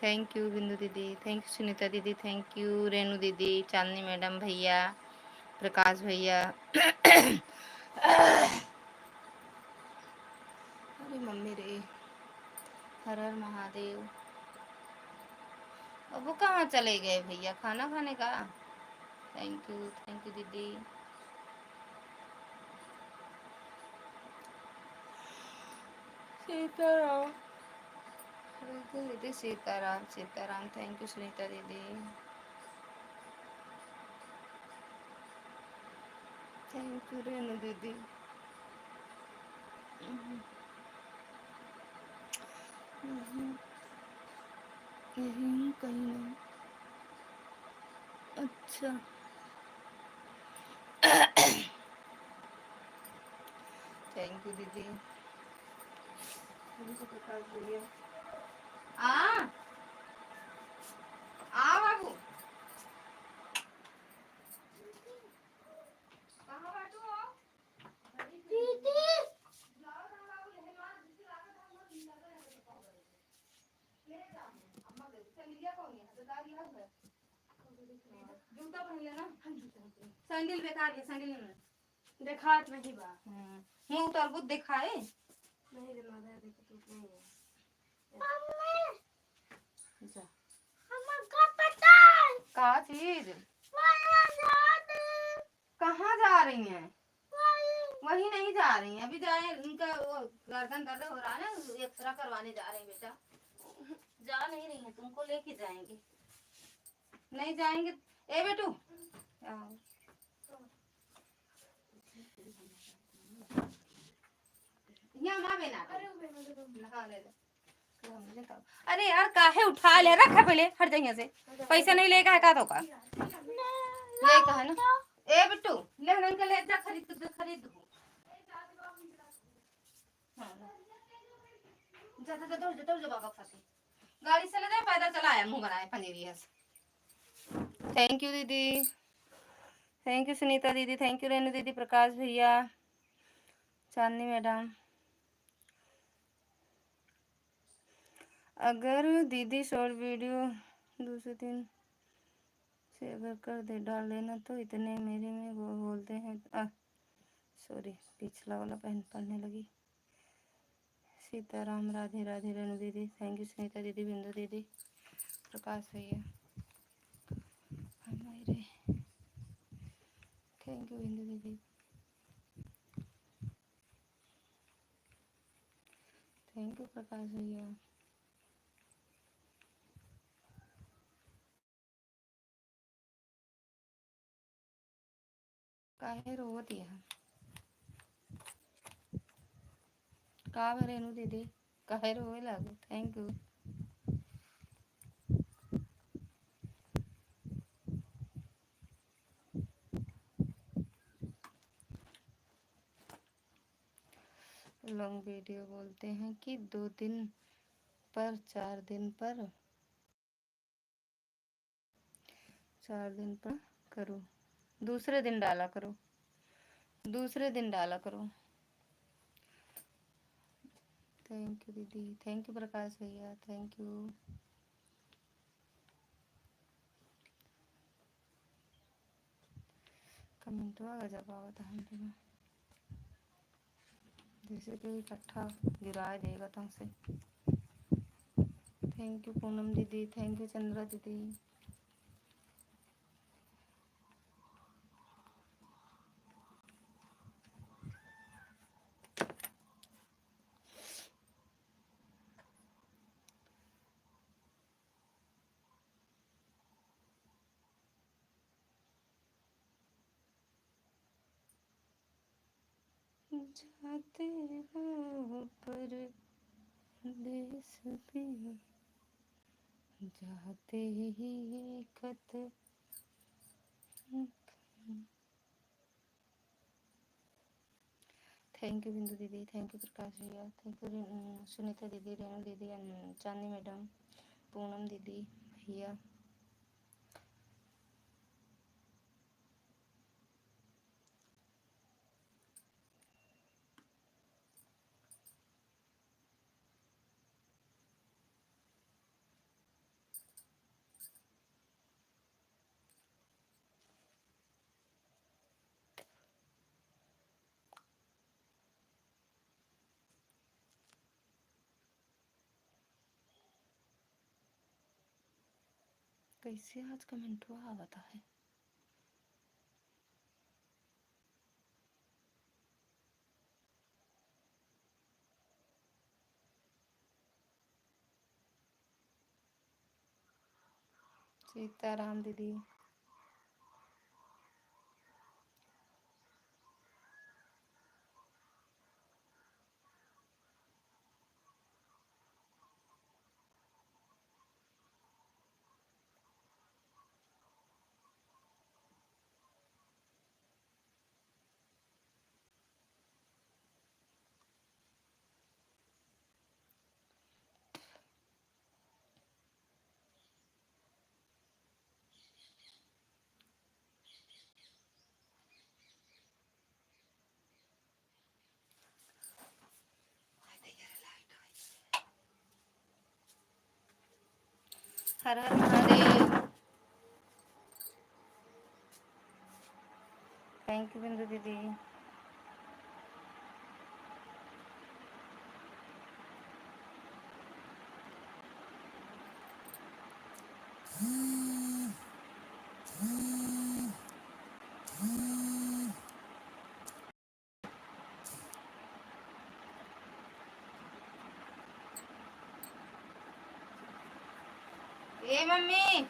थैंक यू बिंदु दीदी, थैंक यू सुनीता दीदी, थैंक यू रेनू दीदी, चांदनी मैडम भैया, प्रकाश भैया। अरे मम्मी रे, हर हर महादेव। अब वो कहाँ चले गए भैया, खाना खाने का? थैंक यू दीदी। सीताराम दीदी, सीताराम सीताराम। थैंक यू सुनीता दीदी, थैंक यू रेनू दीदी। यही कहीं नहीं। अच्छा थैंक यू दीदी। आ बाबू कहाँ बैठू हो? दीदी जूता पहन लेना। सैंडल बेकार है, सैंडल में देखात नहीं बा। मुंह उतर बुत दिखाए नहीं रे, मादा देखो तो नहीं है। मम्मी जा का चीज कहाँ जा रही हैं? वही नहीं जा रही हैं, अभी जाए उनका वो गर्दन दर्द हो रहा है ना, एक्सरा करवाने जा रहे हैं बेटा। जा नहीं रही है, तुमको लेके जाएंगे। नहीं जाएंगे ए बेटू। यहाँ माँ बेना अरे यार काहे उठा ले, रखा पहले, हट जाइए से। पैसा नहीं लेगा है का तो का लेगा है ना। ए बिट्टू ले नहीं के ले जा, खरीद खरीद दो। जा जा दौड़ जा बाबा फंसे। गाड़ी से ले जाए, पैदल चला आया, मुंह बनाए पनीरिया से। थैंक यू दीदी, थैंक यू सुनीता दीदी, थैंक यू रेनू दीदी, प्रकाश भैया, चांदनी मैडम। अगर दीदी शॉर्ट वीडियो दूसरे दिन से अगर कर दे डाल देना तो इतने मेरे में वो बोलते हैं। सॉरी पिछला वाला पहन पढ़ने लगी। सीताराम, राधे राधे रेणु दीदी, थैंक यू सुनीता दीदी, बिंदु दीदी, प्रकाश भैया, हमारे थैंक यू बिंदु दीदी, थैंक यू प्रकाश भैया। काहे रोवत है का रेणु दीदी, काहे रोवे लागो। Thank you. लॉन्ग वीडियो बोलते हैं कि 2 दिन पर 4 दिन पर 4 दिन पर करो, दूसरे दिन डाला करो, दूसरे दिन डाला करो। थैंक यू दीदी, थैंक यू प्रकाश भैया, थैंक यू। कमेंट वाला जब आवता हम जैसे कि इकट्ठा गिरा देगा तुमसे। थैंक यू पूनम दीदी, थैंक यू चंद्रा दीदी। जाते हो पर देश भी जाते ही खत। थैंक यू बिंदु दीदी, थैंक यू प्रकाश भैया, थैंक यू सुनीता दीदी, रेणु दीदी, चांदनी मैडम, पूनम दीदी भैया। कैसे आज कमेंट हुआ बता है। सीताराम दीदी, हर हर महादेव। थैंक यू बिंदु दीदी। ए मम्मी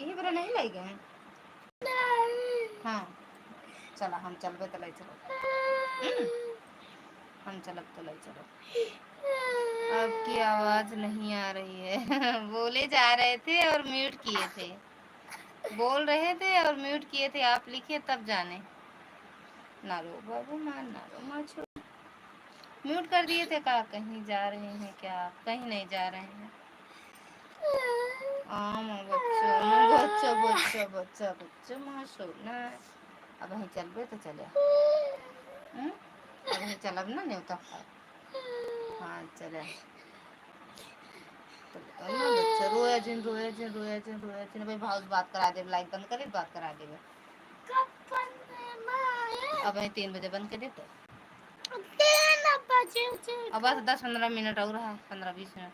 यही बड़ा नहीं लाई गए। हाँ चला हम चलबे तो लाई चलो। हम चलब तो लाई चलो। आपकी आवाज नहीं आ रही है। बोले जा रहे थे और म्यूट किए थे, बोल रहे थे और म्यूट किए थे, आप लिखे तब जाने। नारो बाबू माँ, नारो माँ छो, म्यूट कर दिए थे। कहा कहीं जा रहे हैं क्या आप? कहीं नहीं जा रहे हैं। बच्चों बच्चों बच्चों बच्चों बच्चों माँ सोना। अब वहीं चलबे तो चले। अब वहीं चलब ना न्योता। हाँ चले बच्चा रोया जिन रोया जिन रोया जिन रोया जिन। भाई भाव बात करा दे, लाइट बंद करे बात करा देगा। अब वहीं 3 बजे बंद कर देते। अब बस 10-15 मिनट और है, 15-20 मिनट।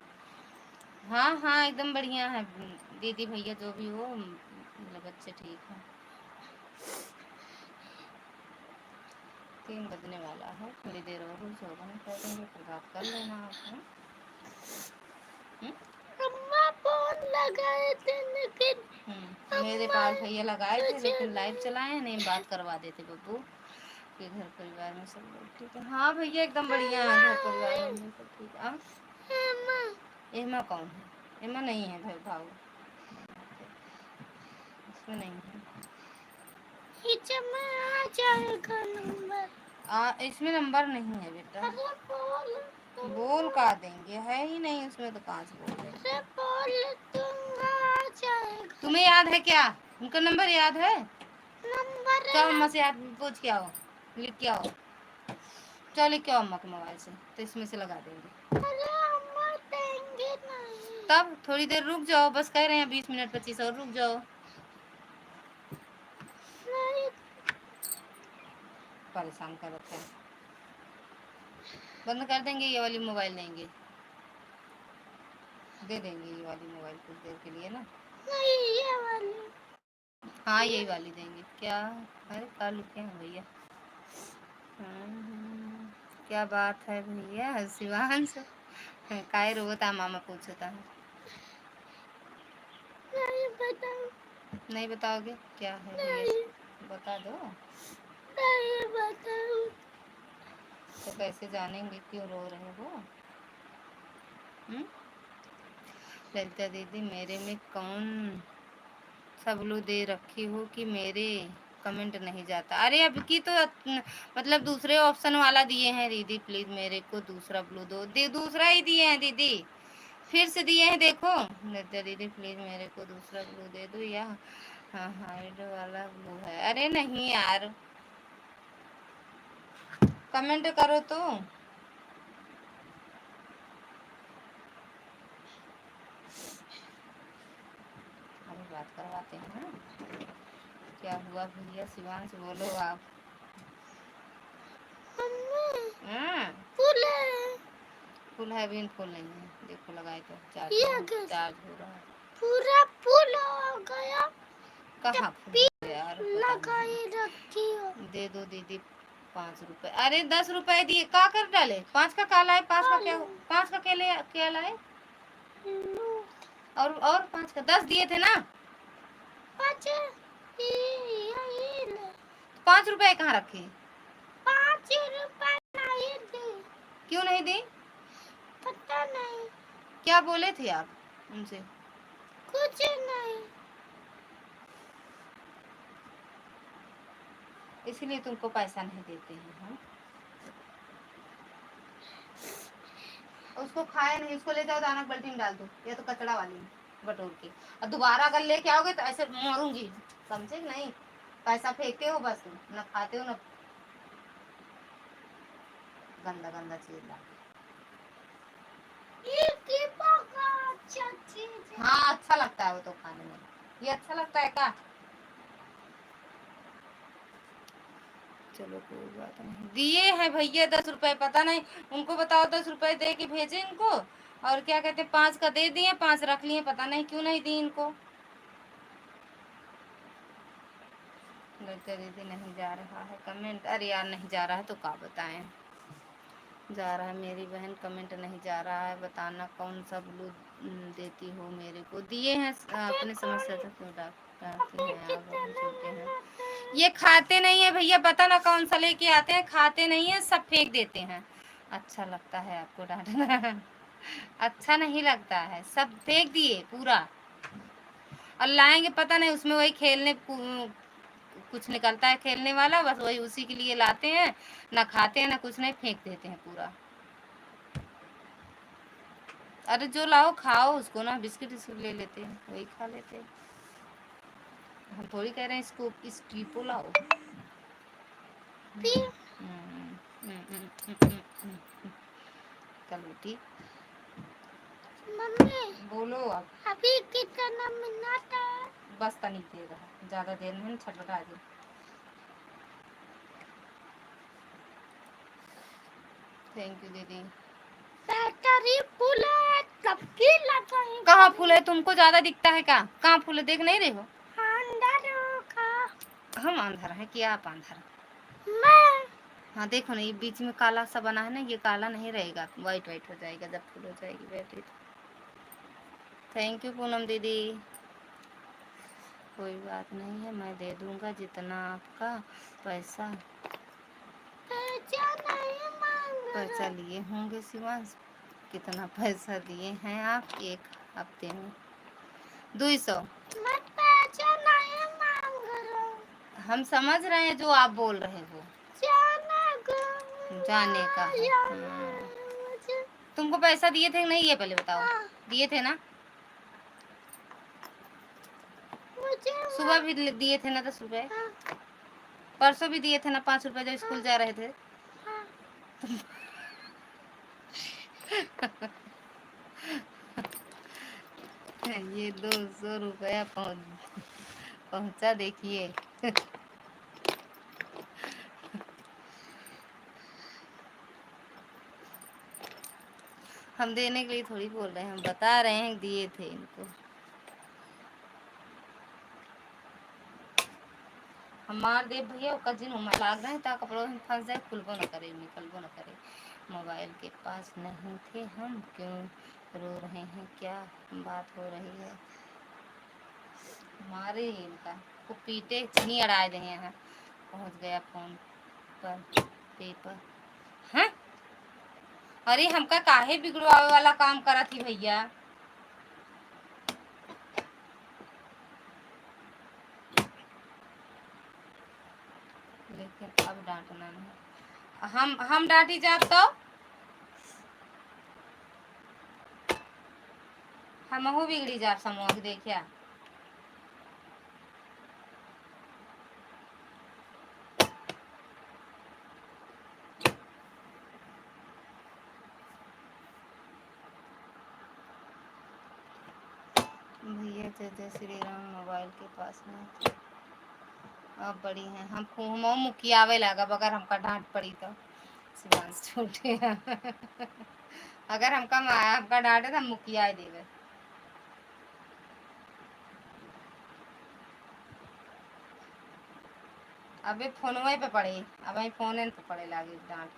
हाँ हाँ एकदम बढ़िया है दीदी भैया जो भी हो, मतलब बच्चे ठीक है। 3 बजने वाला है, थोड़ी देर और रुक जाओ, बंद कर देंगे फिर बात कर लेना आप। अम्मा फोन लगाए थे लेकिन मेरे पास भैया लगाए थे लेकिन लाइव चलाए नहीं, बात करवा देते बब्बू के घर परिवार में सब लोग ठीक है। हाँ भैया एकदम बढ़िया है, घर परिवार में भी सब ठीक है। एमा कौन है? एमा नहीं है भाई भाव, इसमें नहीं है। इसमें नंबर नहीं है बेटा। बोल का देंगे, है ही नहीं उसमें तो कहाँ से बोल देंगे। तुम्हें याद है क्या? उनका नंबर याद है? चलो अम्मा से याद पूछ के आओ, लिख के आओ। चलो लिख के आओ अम्मा के मोबाइल से, तो इसमें से लगा देंगे। तब थोड़ी देर रुक जाओ, बस कह रहे हैं 20 मिनट 25 और रुक जाओ। परेशान कर रखा है। बंद कर देंगे, ये वाली मोबाइल देंगे, दे देंगे ये वाली मोबाइल कुछ देर के लिए ना। नहीं ये वाली, हाँ यही वाली देंगे। क्या अरे कल लिखे हैं भैया। क्या बात है भैया शिवांश? काय रोता मामा पूछता है। नहीं बताओगे क्या है भैया? बता दो। नहीं बताओ तो कैसे जानेंगे क्यों रो रहे हो? ललिता दीदी मेरे में कौन सबलू दे रखी हो कि मेरे कमेंट नहीं जाता? अरे अब की तो मतलब दूसरे ऑप्शन वाला दिए हैं दीदी, प्लीज मेरे को दूसरा ब्लू दो। दूसरा ही दिए हैं दीदी, फिर से दिए हैं देखो। ललिता दीदी प्लीज मेरे को दूसरा ब्लू दे दो, या हाँ हाइड वाला ब्लू है। अरे नहीं यार, कमेंट करो तो। अभी बात करवाते हैं ना। क्या हुआ भैया शिवांश बोलो आप। फुल है भी फुल नहीं है, देखो लगाए तो चार्ज हो रहा है। पूरा फुल हो गया। कहाँ फुल यार, लगाई रखी हो। दे दो दीदी 5 रुपए। अरे 10 रुपए दिए, का कर डाले? 5 का क्या लाए? 5 का क्या? 5 का क्या लाए? और 5 का 10 दिए थे ना। 5 रुपए कहाँ रखे? 5 रुपए नहीं दी। क्यों नहीं दी? पता नहीं। क्या बोले थे आप उनसे? कुछ नहीं, इसलिए तुमको पैसा नहीं देते हैं हम। उसको खाए नहीं, उसको ले जाओ दाना बाल्टी में डाल दो, या तो कचड़ा वाली में बटोर के। और दोबारा अगर लेके आओगे तो ऐसे मारूंगी, समझे नहीं? पैसा फेंकते हो बस, न खाते हो न गंदा गंदा चीज ला। हाँ अच्छा लगता है वो तो खाने में। ये अच्छा लगता है क्या? चलो कोई बात नहीं। दिए हैं भैया 10 रुपए, पता नहीं उनको बताओ 10 रुपए दे के भेजे इनको। और क्या कहते 5 का दे दिए, 5 रख लिए, पता नहीं क्यों नहीं दी इनको। दीदी नहीं जा रहा है कमेंट। अरे यार नहीं जा रहा है तो क्या बताएं। जा रहा है मेरी बहन, कमेंट नहीं जा रहा है, बताना कौन सा ब्लू देती हो मेरे को, दिए हैं अपने समस्या तो क्यों डांटती हैं आप, अभी छोटे हैं। ये खाते नहीं है भैया, पता ना कौन सा लेके आते हैं, खाते नहीं है, सब फेंक देते हैं। अच्छा लगता है आपको डांटना? अच्छा नहीं लगता है, सब फेंक दिए पूरा, और लाएंगे पता नहीं उसमें वही खेलने कुछ निकलता है खेलने वाला, बस वही उसी के लिए लाते हैं, ना खाते हैं ना कुछ नहीं, फेंक देते हैं पूरा। अरे जो लाओ खाओ उसको ना, बिस्किट ले लेते हैं, वही खा लेते हैं। हम थोड़ी कह रहे हैं इसको स्टीपो लाओ। चलो ठीक। मम्मी बोलो अब, अभी कितना मिनट है? बस तनी देर है, ज्यादा देर नहीं, छटपटा दे। थैंक यू दीदी। बैटरी फुल है, कब की लगाई? कहाँ फुल है? तुमको ज्यादा दिखता है क्या? कहाँ फुल है, देख नहीं रहे हो? हम अंधर हैं कि आप अंधर? मैं। हाँ देखो ना, ये बीच में काला सा बना है ना, ये काला नहीं रहेगा, वाइट वाइट हो जाएगा जब फुल हो जाएगी बैटरी। थैंक यू पूनम दीदी। कोई बात नहीं है, मैं दे दूंगा जितना आपका पैसा पैसा लिए होंगे शिवांश। कितना पैसा दिए हैं आप एक हफ्ते में? 200। हम समझ रहे हैं जो आप बोल रहे हो, जाने का है। तुमको पैसा दिए थे नहीं, ये पहले बताओ। दिए थे ना? सुबह भी दिए थे ना 10 रुपए। परसों भी दिए थे ना 5 रुपए, जब स्कूल जा रहे थे। ये 200 रुपया पहुंचा देखिए। हम देने के लिए थोड़ी बोल रहे हैं, हम बता रहे हैं दिए थे इनको। हम मार दे भैया, कजिन हम लाग रहे हैं ता कपड़ों में फंस जाए, खुलबो न करे, निकलबो न करे। मोबाइल के पास नहीं थे हम, क्यों रो रहे हैं, क्या बात हो रही है? मारे ही इनका को पीटे चीनी अड़ाए रहे हैं। पहुंच गया फोन पर पेपर। हैं? अरे हमका काहे बिगड़वावे वाला काम करा थी भैया? लेकिन अब डांटना नहीं, हम डांटी जाब तो हमहू बिगड़ी जाब समूह देखिया। भैया जय जय श्री राम मोबाइल के पास नहीं, अब बड़ी हैं हम मुखियावे लगा, अगर हमका डांट पड़ी तो शिवांश छोटे अगर हमका डांटे तो हम मुखिया देवे। अबे फोनवे पे पड़े, अब फोन पे पड़े लागे डांट।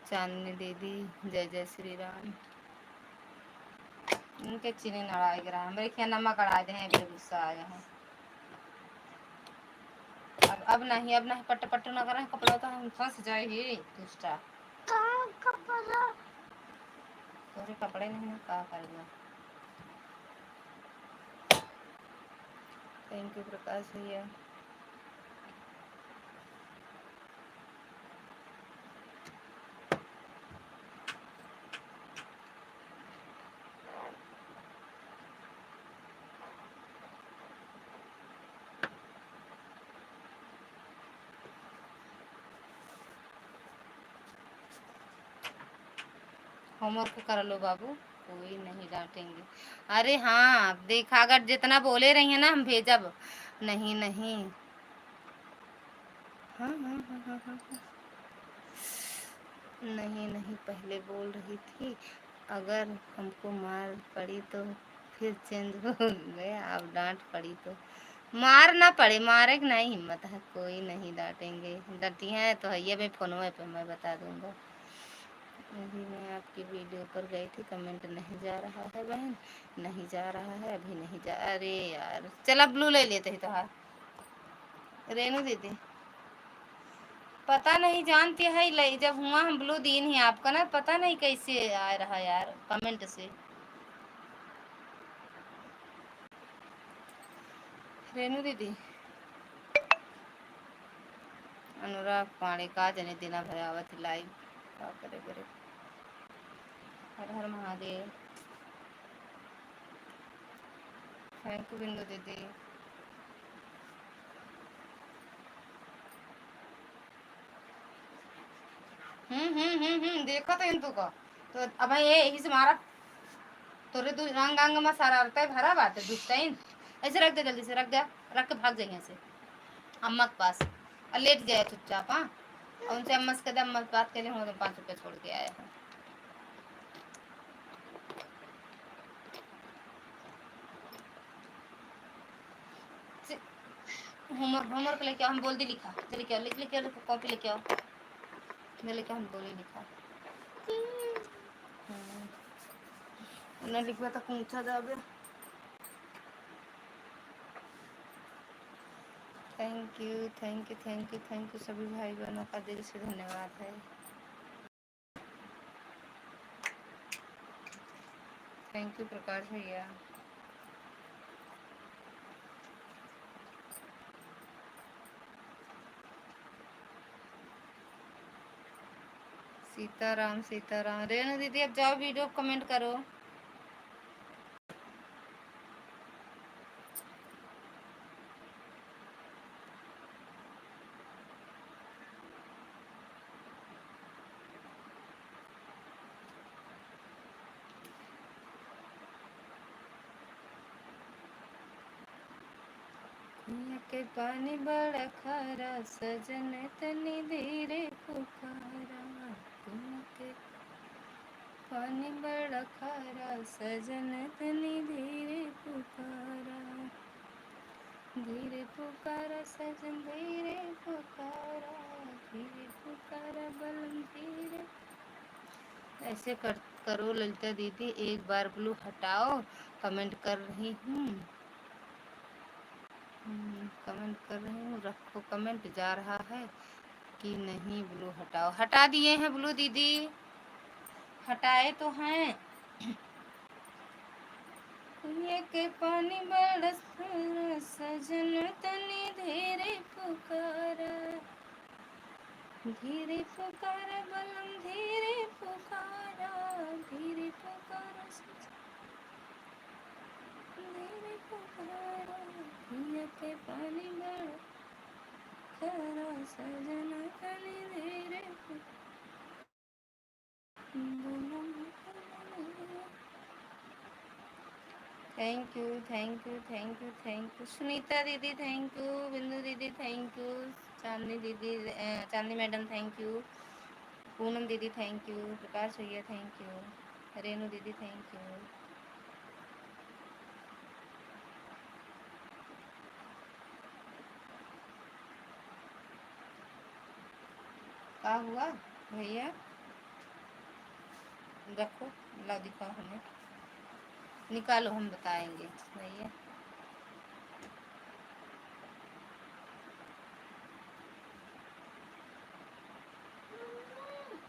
चांदनी दीदी जय जय श्री राम। उनके चीनी नड़ाए गिरा, मेरे क्या नमक अड़ाए दे हैं, गुस्सा आ गया है। अब नहीं पट्ट पट्ट न करें कपड़ा, तो हम फंस जाए ही दुष्टा। तोरे कपड़े नहीं का करेगा। थैंक यू प्रकाश भैया। होमवर्क कर लो बाबू, कोई नहीं डांटेंगे। अरे हाँ देखा, अगर जितना बोले रही है ना हम भेजब। नहीं नहीं। हाँ हाँ हाँ हाँ हाँ हाँ। नहीं नहीं, पहले बोल रही थी अगर हमको मार पड़ी तो फिर चेंज हो गया, अब डांट पड़ी तो मार ना पड़े, मारे की नहीं हिम्मत है, कोई नहीं डांटेंगे। डटी हैं तो है, मैं फोन पे मैं बता दूंगा। अभी मैं आपकी वीडियो पर गई थी, कमेंट नहीं जा रहा है बहन, नहीं जा रहा है, अभी नहीं जा। अरे यार चला ब्लू ले लेते हैं। तो हाँ रेनू दीदी पता नहीं जानती है, जब हुआ हम ब्लू दीन ही आपका ना, पता नहीं कैसे आ रहा यार कमेंट से। रेनू दीदी अनुराग पाणे का जने दिना भरावत लाइव का करे करे। हर हर महादेव। थैंक यू बिंदु दीदी। देखो तो इंतु को तो अब ये यही से मारा तोरे दो रंग अंग में सारा रहता भरा बात है दुष्टाइन। ऐसे रख दे, जल्दी से रख दे, रख के भाग जाइए ऐसे अम्मा के पास और लेट जाए चुपचाप। हाँ और उनसे अम्मा से कहते अम्मा से बात के लिए हम तो 5 रुपये छोड़ के आए हैं। होमवर्क होमवर्क लेके आओ, हम बोल दी लिखा, लेके आओ, लेके आओ, कॉपी लेके आओ, लेके हम बोले लिखा ना लिखवा तक पूछा जावे। Thank you thank you thank you thank you सभी भाई बहनों का दिल से धन्यवाद है। थैंक यू प्रकाश भैया। सीताराम सीताराम। रेणु दीदी अब जाओ वीडियो कमेंट करो। के पानी बड़ा खारा सजन तनी धीरे पुकारा, के पानी बड़ा खारा सजन तनी धीरे पुकारा, धीरे पुकारा सजन धीरे पुकारा, धीरे पुकारा बलम धीरे। ऐसे करो ललिता दीदी, एक बार ब्लू हटाओ। कमेंट कर रही हूँ, कमेंट कर रही हूँ, रखो कमेंट जा रहा है कि नहीं। ब्लू हटाओ, हटा दिए हैं ब्लू दीदी, हटाए तो हैं। ये के पानी बरस सजन तनी धीरे पुकारा, धीरे पुकारा बलम धीरे पुकारा, धीरे पुकारा धीरे पुकारा, ये के पानी बरस सजन तनी धीरे thank you thank you thank you thank you Sunita दीदी, थैंक यू बिंदु दीदी, थैंक यू चांदनी दीदी, चांदनी मैडम थैंक यू, पूनम दीदी थैंक यू, प्रकाश भैया थैंक यू, रेनू दीदी थैंक यू। क्या हुआ भैया? रखो, ला दिखाओ हमें, निकालो हम बताएंगे भैया।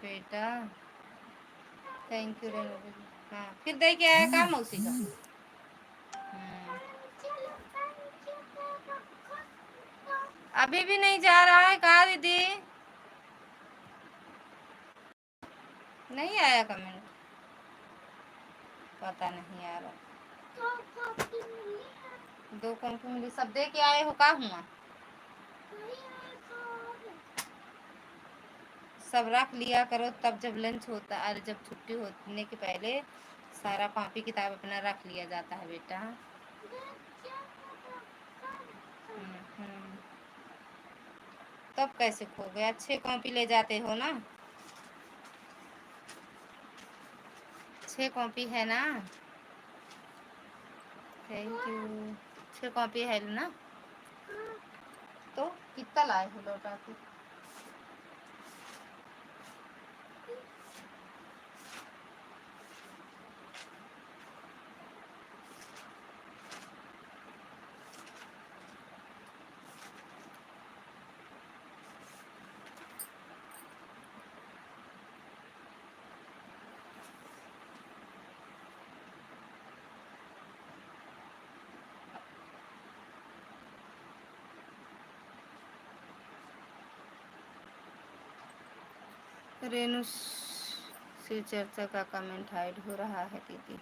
बेटा थैंक यू रेनू दीदी। हाँ फिर दे के आया काम उसी का। अभी भी नहीं जा रहा है कहा दीदी? नहीं आया कमेंट, पता नहीं यार। 2 कॉपी मिली, सब दे के आए हो का हुआ? सब रख लिया करो, तब जब लंच होता है, जब छुट्टी होने के पहले सारा कॉपी किताब अपना रख लिया जाता है बेटा। तब कैसे खो गया? 6 कॉपी ले जाते हो ना, 6 कॉपी है ना। Thank you. 6 कॉपी है ना, तो कितना लाए हो लौटा के? रेनू से चर्चा का कमेंट हाइड हो रहा है दीदी।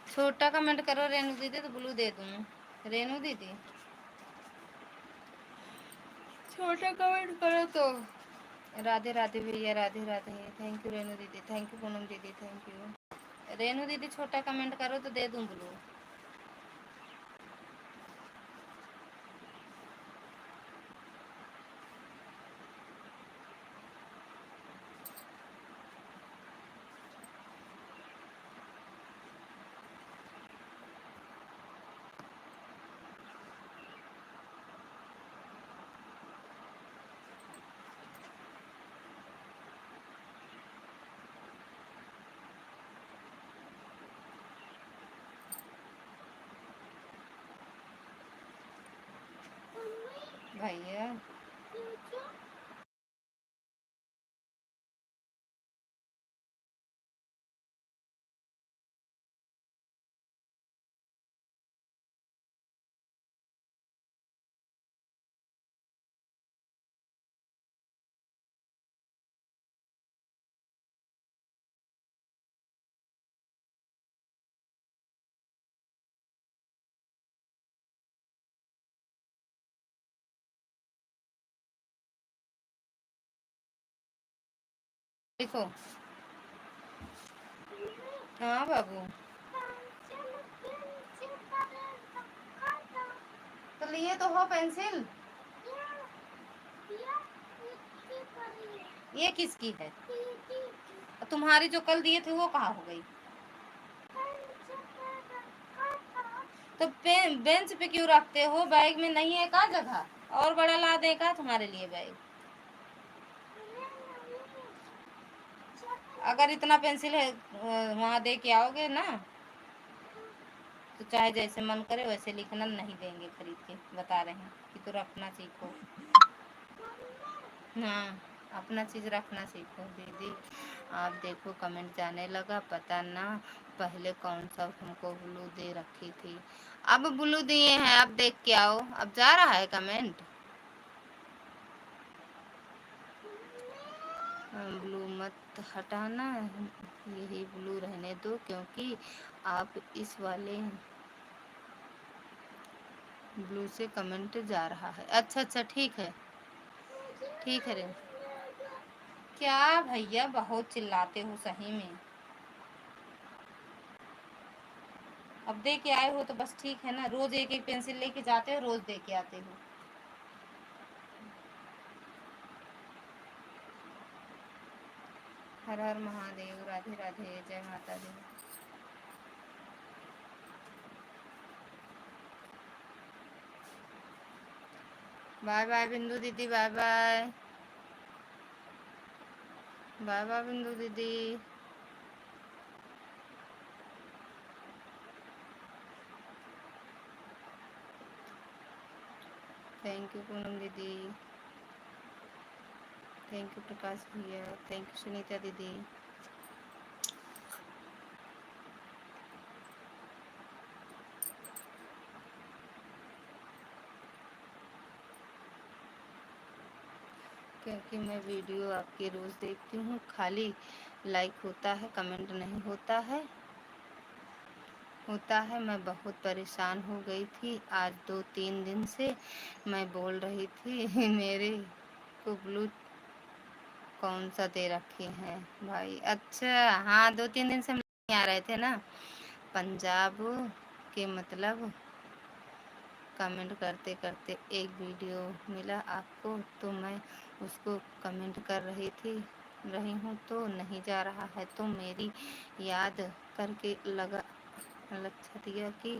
छोटा कमेंट करो रेनू दीदी तो ब्लू दे दूँ। रेनू दीदी छोटा कमेंट करो तो। राधे राधे भैया, राधे राधे। थैंक यू रेनू दीदी, थैंक यू पूनम दीदी, थैंक यू। रेनू दीदी छोटा कमेंट करो तो दे दूँ ब्लू। भैया देखो। हाँ बाबू, तो लिए तो हो पेंसिल। ये किसकी है? तुम्हारी जो कल दिए थे वो कहाँ हो गई? तो बेंच पे क्यों रखते हो? बैग में नहीं है का जगह? और बड़ा ला दे का तुम्हारे लिए बैग? अगर इतना पेंसिल है वहाँ दे के आओगे ना तो चाहे जैसे मन करे वैसे लिखना, नहीं देंगे खरीद के, बता रहे हैं कि तो रखना सीखो। हाँ, अपना चीज़ रखना सीखो दीदी। आप देखो कमेंट जाने लगा, पता ना पहले कौन सा हमको ब्लू दे रखी थी। अब ब्लू दिए हैं, अब देख के आओ। अब जा रहा है कमेंट। ब्लू मत हटाना, यही ब्लू रहने दो, क्योंकि आप इस वाले ब्लू से कमेंट जा रहा है। अच्छा अच्छा, ठीक है ठीक है रे। क्या भैया बहुत चिल्लाते हो सही में। अब दे के आए हो तो बस ठीक है ना। रोज एक एक पेंसिल लेके जाते हो, रोज दे के आते हो। हर हर महादेव, राधे राधे, जय माता दी। बाय बाय बिंदु दीदी, बाय बाय। बाय बाय बिंदु दीदी। थैंक यू पूनम दीदी, थैंक यू प्रकाश भैया, थैंक यू सुनीता दीदी। क्योंकि मैं वीडियो आपकी रोज़ देखती हूँ, खाली लाइक होता है, कमेंट नहीं होता है। मैं बहुत परेशान हो गई थी आज 2-3 दिन से। मैं बोल रही थी मेरे को ब्लू कौन सा दे रखे हैं भाई। अच्छा हाँ, 2-3 दिन से नहीं आ रहे थे ना पंजाब के, मतलब कमेंट करते करते एक वीडियो मिला आपको तो मैं उसको कमेंट कर रही हूँ तो नहीं जा रहा है, तो मेरी याद करके लक्षा दिया कि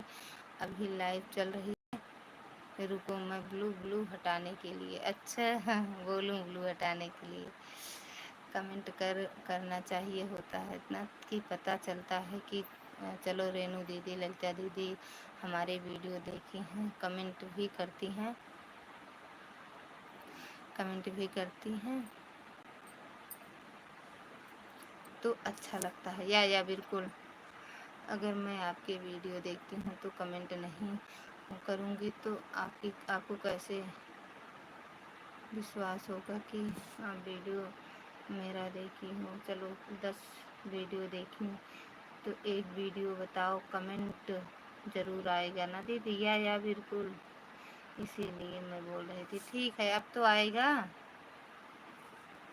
अभी लाइव चल रही है, रुको मैं ब्लू हटाने के लिए। अच्छा बोलूँ ब्लू हटाने के लिए कमेंट करना चाहिए होता है इतना कि पता चलता है कि चलो रेनू दीदी, ललिता दीदी हमारे वीडियो देखी हैं, कमेंट भी करती हैं तो अच्छा लगता है। या बिल्कुल, अगर मैं आपके वीडियो देखती हूँ तो कमेंट नहीं करूँगी तो आपको कैसे विश्वास होगा कि आप वीडियो मेरा देखी हो। चलो 10 वीडियो देखी तो एक वीडियो बताओ, कमेंट ज़रूर आएगा ना दीदी। या बिल्कुल, इसीलिए मैं बोल रही थी। ठीक है, अब तो आएगा,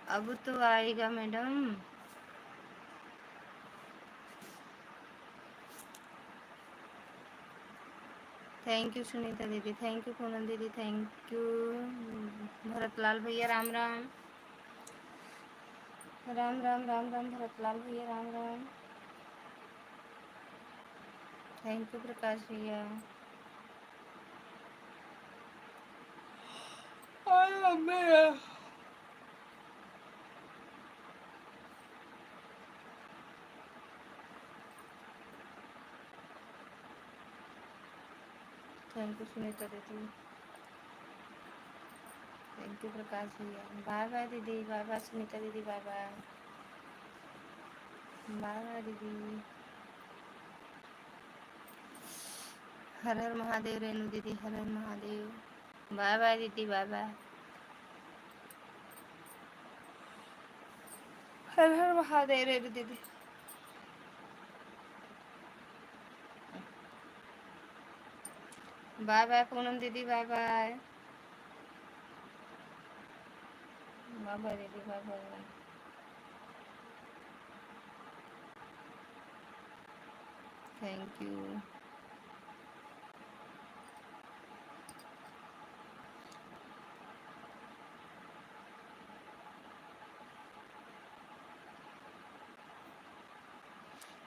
अब तो आएगा मैडम। थैंक यू सुनीता दीदी, थैंक यू पूनम दीदी, थैंक यू भरतलाल भैया, राम राम राम राम राम राम भरतलाल भैया, राम राम। थैंक यू प्रकाश भैया। थैंक यू सुनीता दीदी, थैंक यू प्रकाश भैया। बाय बाय दीदी, बाय बाय सुनीता दीदी, बाय बाय, बाय बाय दीदी। हर हर महादेव रेणु दीदी, हर हर महादेव। बाय बाय दीदी, बाय बाय, हर हर महादेव रेणु दीदी। बाय बाय पूनम दीदी, बाय बाय, बाय बाय दीदी, बाय बाय। Thank you.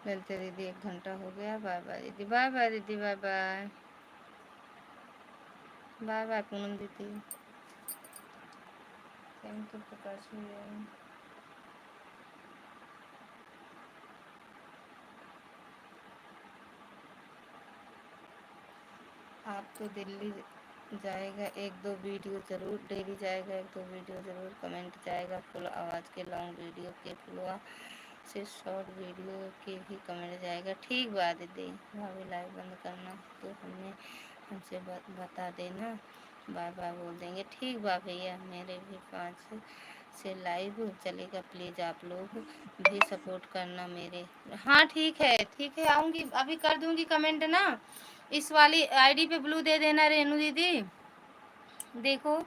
मिलते दीदी, 1 घंटा हो गया। बाय बाय दीदी, बाय बाय दीदी, bye bye, bye bye Poonam दीदी। थैंक यू प्रकाश भैया। आप तो दिल्ली जाएगा, 1-2 वीडियो ज़रूर डेली जाएगा, 1-2 वीडियो ज़रूर कमेंट जाएगा। फुल आवाज़ के लॉन्ग वीडियो के फुलवा से शॉर्ट वीडियो के भी कमेंट जाएगा। ठीक बात दीदी, भाभी लाइव बंद करना तो हमसे बता देना, बाय बाय बोल देंगे। ठीक बा भैया, मेरे भी 5 से लाइव चलेगा, प्लीज़ आप लोग भी सपोर्ट करना मेरे। हाँ ठीक है, ठीक है, आऊँगी, अभी कर दूँगी कमेंट ना। इस वाली आईडी पे ब्लू दे देना रेनू दीदी। देखो,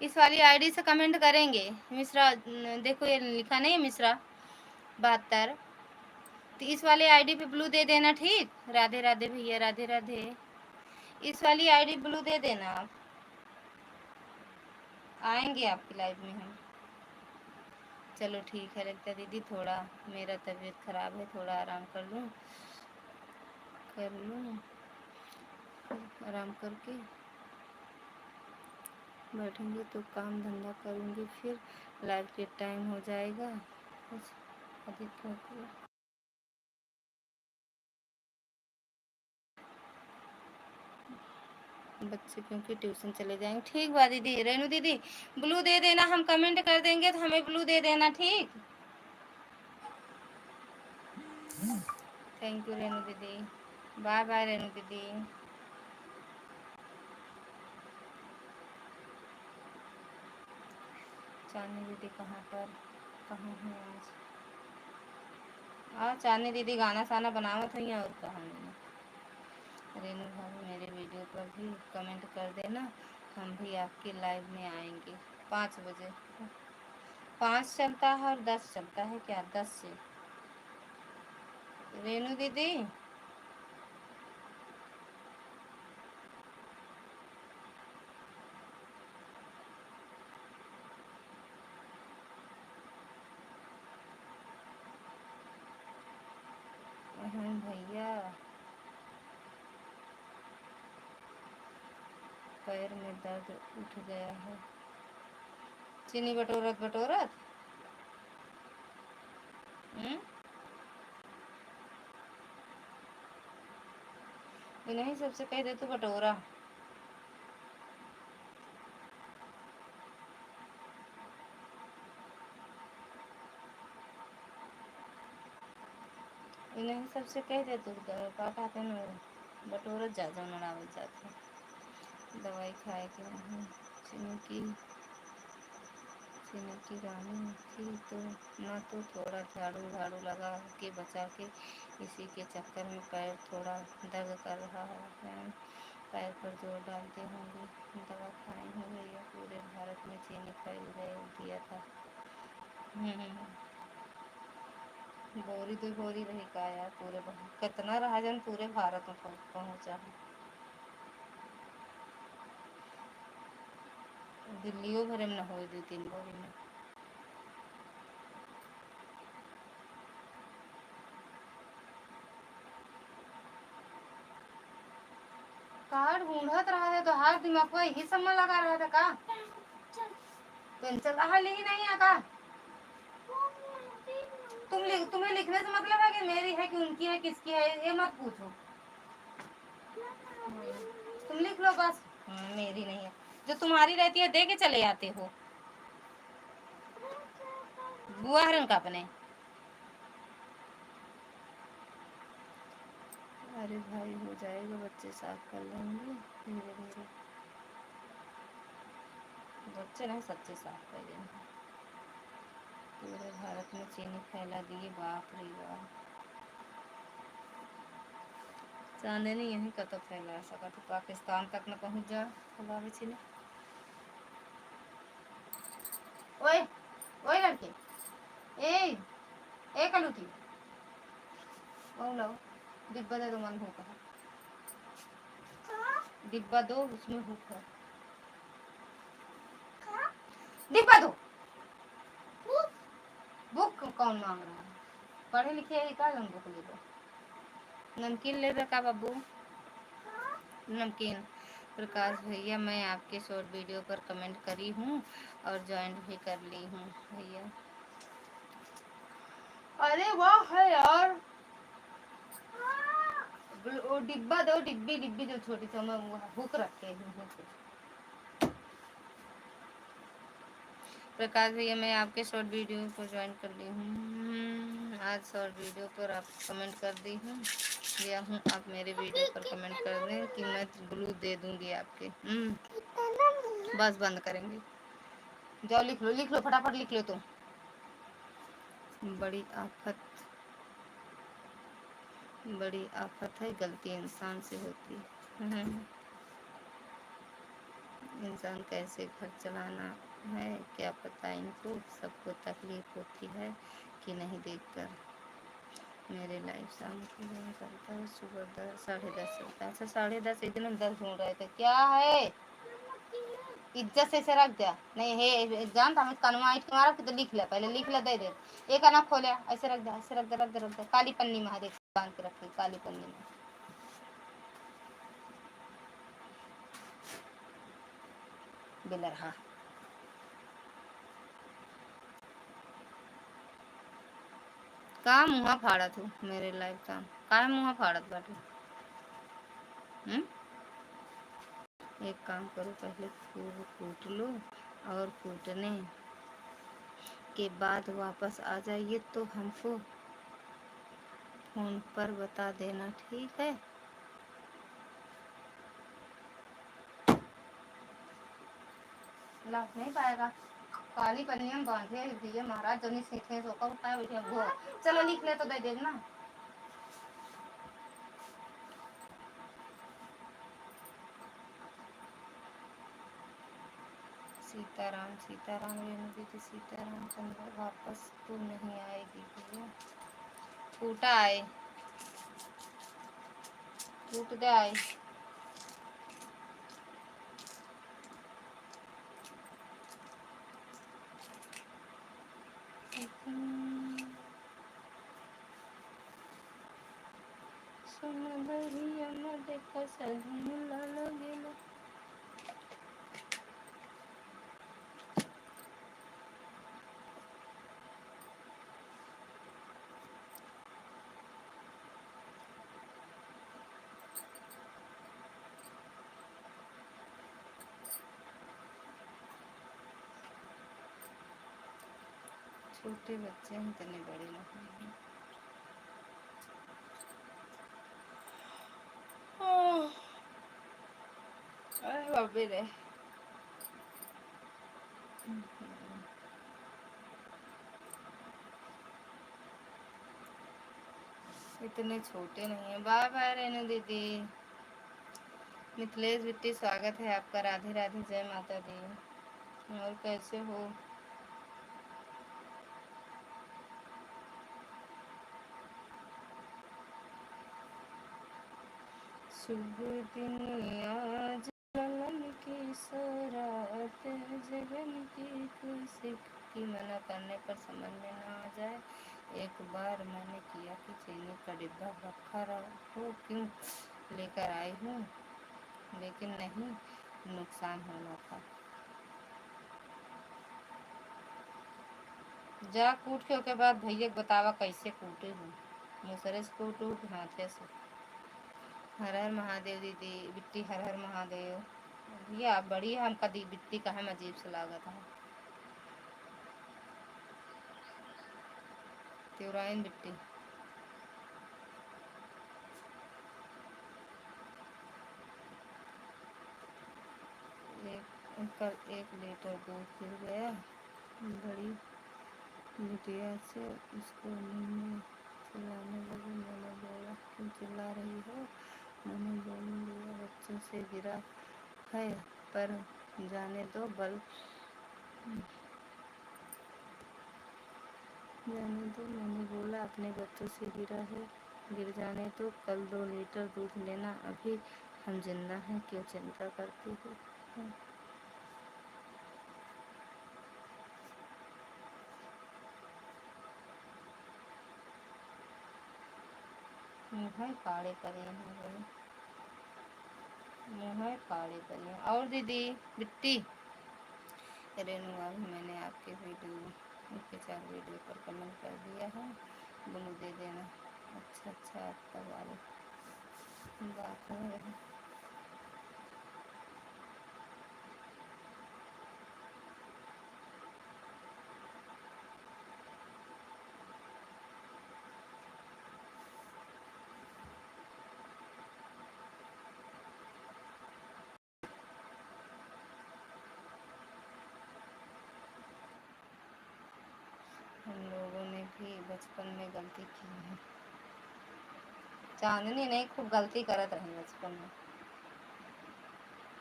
इस वाली आईडी से कमेंट करेंगे मिश्रा, देखो ये लिखा नहीं है मिश्रा 72, तो इस वाली आईडी पे ब्लू दे देना। ठीक, राधे राधे भैया, राधे राधे। इस वाली आईडी ब्लू दे देना, आप आएंगे आपकी लाइव में हम। चलो ठीक है लगता दीदी, थोड़ा मेरा तबीयत ख़राब है, थोड़ा आराम कर लूँ, आराम करके बैठेंगे तो काम धंधा करूँगी, फिर लाइव के टाइम हो जाएगा। बस अधिक बच्चे क्योंकि ट्यूशन चले जाएंगे। ठीक बा दीदी, रेनू दीदी ब्लू दे देना, हम कमेंट कर देंगे तो हमें ब्लू दे देना। ठीक, थैंक यू रेनू दीदी, बाय बाय रेनू दीदी। चांदनी दीदी कहाँ हैं आज? चांदनी दीदी गाना साना बनावत हुई और कहाँ नहीं। रेनू भाभी मेरे वीडियो पर भी कमेंट कर देना, हम भी आपके लाइव में आएंगे 5 बजे। 5 चलता है और 10 चलता है क्या? 10 से रेनू दीदी। भैया पैर में दर्द उठ गया है। चीनी बटोरत बटोरत नहीं, सबसे कह दे तू बटोरा। नहीं, सबसे कह दे तू पापा थे न बटोरत जा जाओ, लड़ावत जाते दवाई खाए के नहीं चीनी की सीने की रानी थी तो न तो थोड़ा झाड़ू झाड़ू लगा के बचा के, इसी के चक्कर में पैर थोड़ा दर्द कर रहा है। पैर पर जोर डालते होंगे, दवा खाए होंगे या पूरे भारत में चीनी फैल गए दिया था। बोरी तो बोरी रही का यार, पूरे कितना रहा जन पूरे भारत में पहुंचा है। दिल्लियों भरे में न हो 2-3 बोरी में। कार ढूंढत रहा है तो हाथ दिमाग को यही सब में लगा रहा था का? पेंसिल हाँ ली नहीं है का? तुम्हें लिखने से मतलब है कि मेरी है कि उनकी है किसकी है, ये मत पूछो। तुम लिख लो बस। मेरी नहीं है, जो तुम्हारी रहती है दे के चले आते हो। बुआ है उनका अपने। अरे भाई हो जाएगा, बच्चे साफ कर लेंगे धीरे धीरे। बच्चे नहीं सच्चे साफ कर लेंगे। पूरे भारत में चीनी फैला दिए, बाप रे बाप। चांदनी यहीं का तो फैला सका तो पाकिस्तान तक न पहुंच जा फैलावे चीनी। ओए ओए लड़के, ए ए कलूटी ओ लो डिब्बा दे दो, मन हुक है डिब्बा दो, उसमें हुक है, डिब्बा दो। बुक कौन मांग रहा है? पढ़े लिखे है का बुक ले दो। नमकीन ले रखा बाबू, नमकीन। प्रकाश भैया मैं आपके शॉर्ट वीडियो पर कमेंट करी हूँ और ज्वाइन भी कर ली हूँ भैया। अरे वाह है यार। वो डिब्बा दो, डिब्बी डिब्बी जो छोटी सी मैं हुक रखे हूँ। प्रकाश भैया मैं आपके शॉर्ट वीडियो को ज्वाइन कर ली हूँ। आज शॉर्ट वीडियो पर आप कमेंट कर दी हूँ या हूँ, आप मेरे वीडियो पर कमेंट कर दें कि मैं ग्लू दे दूँगी आपके। बस बंद करेंगे, जाओ लिख लो फटाफट लिख लो तुम। बड़ी आफत है, गलती इंसान से होती है। इंसान कैसे घर चलाना है क्या पता इनको, सबको तकलीफ होती है कि नहीं देखकर। मेरे लाइफ शाम को फोन करता है, सुबह 10 साढ़े 10 चलता है। अच्छा 10:30 इतने 10 ढूंढ रहे थे क्या है? इज्जत से इसे रख दिया नहीं है, जानता हूँ कनवा इट तुम्हारा तो लिख ले, पहले लिख ले दे दे। एक आना खोले ऐसे रख दिया, ऐसे रख दे रख दे रख दे, काली पन्नी में देख बांध के रखी काली पन्नी में। बिलर हाँ का मुँह फाड़त हूँ मेरे लाइफ टाइम का मुँह फाड़त बाटे। एक काम करो, पहले खूब कूट लो और कूटने के बाद वापस आ जाइए तो हमको फोन पर बता देना, ठीक है? लाभ नहीं पाएगा, काली पन्नी में बांधे दिए महाराज जो नहीं सीखे सो का उठाए बैठे वो। चलो लिख ले तो दे देना। सीताराम सीताराम रेणु दीदी, सीताराम चंद्र वापस तो नहीं आएगी भैया। टूटा आए टूट गया आए। देखा सजन लाला गेला। छोटे बच्चे हैं, इतने बड़े नहीं। अरे बाबे रे। इतने छोटे नहीं है। बाय बाय रेनू दीदी। मिथिलेश बिट्टी स्वागत है आपका। राधे राधे, जय माता दी। और कैसे हो? शुभ दिन आज ललन की सौरात, जगन की खुशी की मना करने पर समझ में ना आ जाए। एक बार मैंने किया कि चीनी का डिब्बा रखा हो क्यों लेकर आई हूँ, लेकिन नहीं, नुकसान होना था। जा कूट के ओके बाद भैया बतावा कैसे कूटे हूँ। मुसरे से कूटू हाथे से। हर हर महादेव दीदी बिट्टी, हर हर महादेव। भैया आप बड़ी हमका दी बिट्टी का हम अजीब से लागत है। त्योराइन बिट्टी। कल 1 लीटर दूध गिर गया। बड़ी बिटिया से उसको मुँह चिल्लाने लगी। मैंने बोला क्यों चिल्ला रही हो? मैंने बोल दिया बच्चों से गिरा है, पर जाने दो जाने दो। मैंने बोला अपने बच्चों से गिरा है, गिर जाने तो कल 2 लीटर दूध लेना। अभी हम जिंदा हैं, क्यों चिंता करती हो? मुँह काड़े करे हैं, मुँह काड़े करे हैं। और दीदी बिट्टी रेनू अभी मैंने आपके वीडियो के 4 वीडियो पर कमेंट कर दिया है, बोलो दे देना। अच्छा अच्छा, आपका वाले बात है। हम लोगों ने भी बचपन में गलती की है। चांदनी नहीं, खूब गलती करत रही बचपन में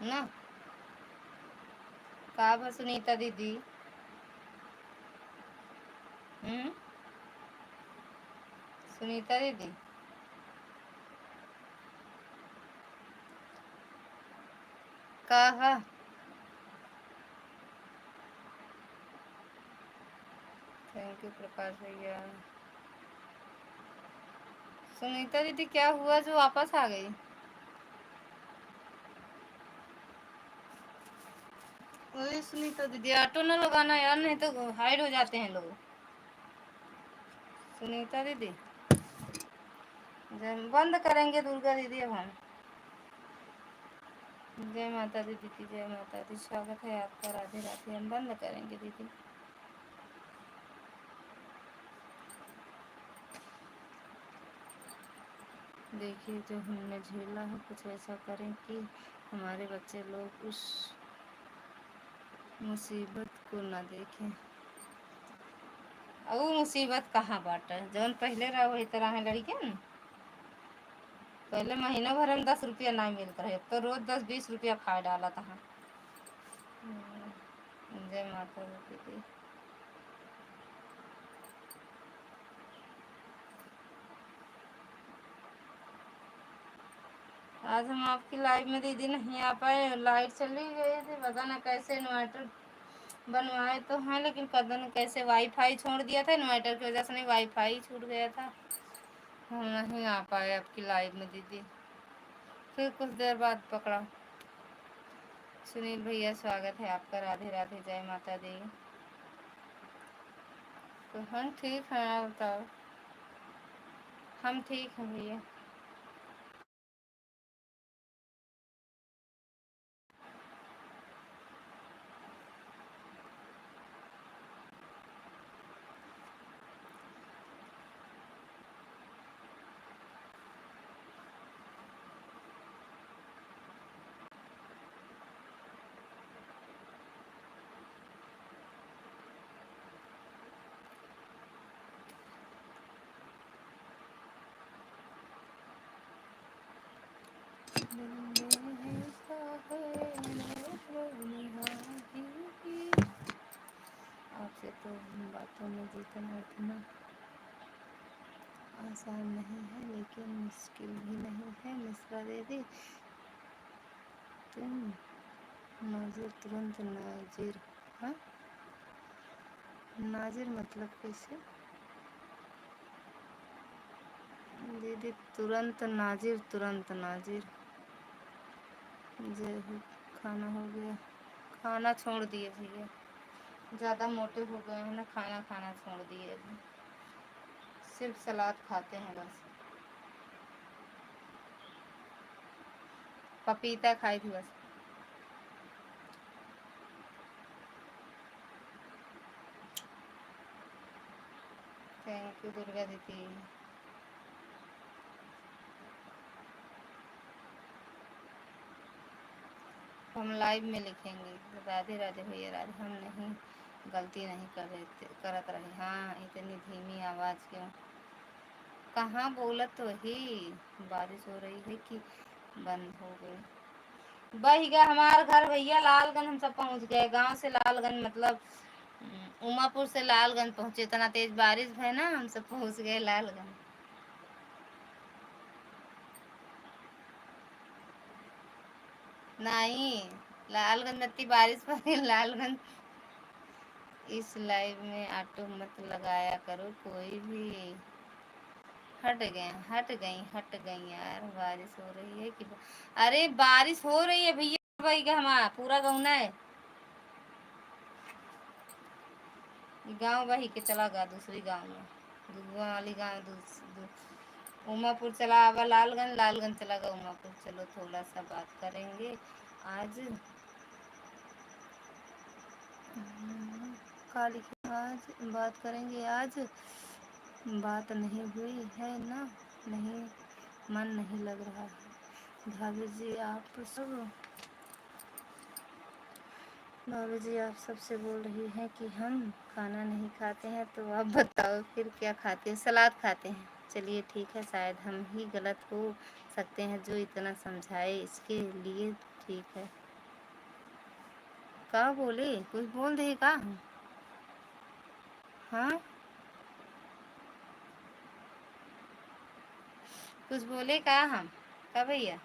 ना। का सुनीता दीदी? सुनीता दीदी कहा। थैंक यू प्रकाश भैया। सुनीता दीदी क्या हुआ जो वापस आ गई? वही सुनीता दीदी ऑटो न लगाना यार, नहीं तो हाइड हो जाते हैं लोग। सुनीता दीदी बंद करेंगे दुर्गा दीदी अब हम। जय माता दी दीदी, जय माता दी। स्वागत है आपका। राधे राधे। हम बंद करेंगे दीदी। देखिए जो हमने झेला है, कुछ ऐसा करें कि हमारे बच्चे लोग उस मुसीबत को न देखें। अब वो मुसीबत कहाँ बाटा जौन पहले रहा वही तरह है लड़के न। पहले महीना भर में 10 रुपया ना मिलता है, तो रोज 10-20 रुपया खा डाला था। जय माता दी दीदी। आज हम आपकी लाइव में दीदी नहीं आ पाए, लाइट चली गई थी। पता ना कैसे इन्वर्टर बनवाए तो हैं, लेकिन पता नहीं कैसे वाईफाई छोड़ दिया था। इन्वर्टर की वजह से नहीं, वाईफाई छूट गया था। हम नहीं आ पाए आपकी लाइव में दीदी। फिर कुछ देर बाद पकड़ा। सुनील भैया स्वागत है आपका। राधे राधे, जय माता दी। तो हम ठीक हैं, आप बताओ। हम ठीक हैं भैया। आपसे तो बातों में जीतना इतना आसान नहीं है, लेकिन मुश्किल भी नहीं है। मिश्रा दीदी तुम नाजिर तुरंत नाजिर। हाँ, नाजिर मतलब कैसे दीदी? तुरंत नाजिर, तुरंत नाजिर। जय हो। खाना हो गया? खाना छोड़ दिए भैया, ज़्यादा मोटे हो गए हैं ना, खाना खाना छोड़ दिए अभी, सिर्फ सलाद खाते हैं बस। पपीता खाई थी बस। थैंक यू दुर्गा दीदी। हम लाइव में लिखेंगे राधे राधे भैया राधे। हम नहीं, गलती नहीं कर रहे थे, करत रहे। हाँ, इतनी धीमी आवाज़ क्यों? कहाँ बोलत तो ही बारिश हो रही है कि बंद हो गई? बह गया हमारा घर भैया, लालगंज हम सब पहुँच गए। गांव से लालगंज मतलब उमापुर से लालगंज पहुँचे। इतना तेज बारिश है ना, हम सब पहुँच गए लालगंज। नहीं, लालगंज में इतनी बारिश पड़ी लालगंज। इस लाइव में ऑटो मत लगाया करो कोई भी। हट गई यार, बारिश हो रही है कि अरे बारिश हो रही है भैया, भाई का हमारा पूरा गौना है। गांव वही के चला गया दूसरी गांव में, दुगुआ वाली गांव उमापुर चला आवा लालगंज, लालगंज चला गया उमापुर। चलो थोड़ा सा बात करेंगे आज। काली आज बात करेंगे आज। बात नहीं हुई है ना, नहीं मन नहीं लग रहा है। भाभी जी आप सब, भाभी जी आप सबसे बोल रही हैं कि हम खाना नहीं खाते हैं, तो आप बताओ फिर क्या खाते हैं? सलाद खाते हैं। चलिए ठीक है, शायद हम ही गलत हो सकते हैं जो इतना समझाए, इसके लिए ठीक है। का बोले? कुछ बोल दे का? हाँ, कुछ बोले का हम का भैया?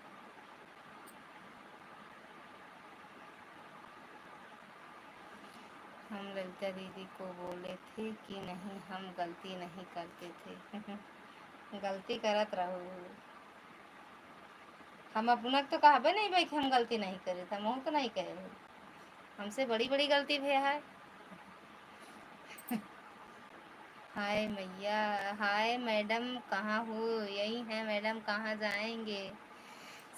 हम ललिता दीदी को बोले थे कि नहीं, हम गलती नहीं करते थे। गलती करत रहो। हम अपना तो कहबे नहीं भाई कि हम गलती नहीं करे थे, हम तो नहीं कहे। हमसे बड़ी बड़ी गलती भी है। हाय मैया, हाय मैडम, कहाँ हो? यही है मैडम, कहाँ जाएंगे?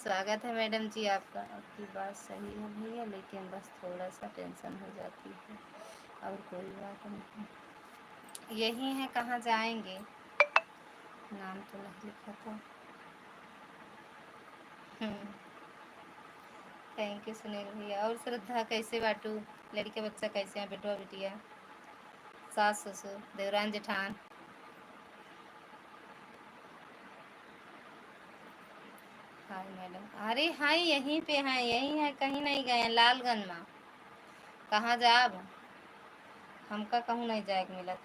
स्वागत है मैडम जी आपका। आपकी बात सही है भैया, लेकिन बस थोड़ा सा टेंशन हो जाती है, और कोई बात नहीं। यही है, कहाँ जाएंगे? नाम तो नहीं लिखा था। थैंक यू सुनील भैया। और श्रद्धा कैसे बाटू? लड़के बच्चा कैसे हैं? बेटवा बेटिया, सास ससुर, देवरान जेठान? हाय मैडम, अरे हाय, यहीं पे हैं, यहीं है, कहीं नहीं गए हैं लालगंज में। कहाँ जाब? हमका कहूँ नहीं जाए मिलत।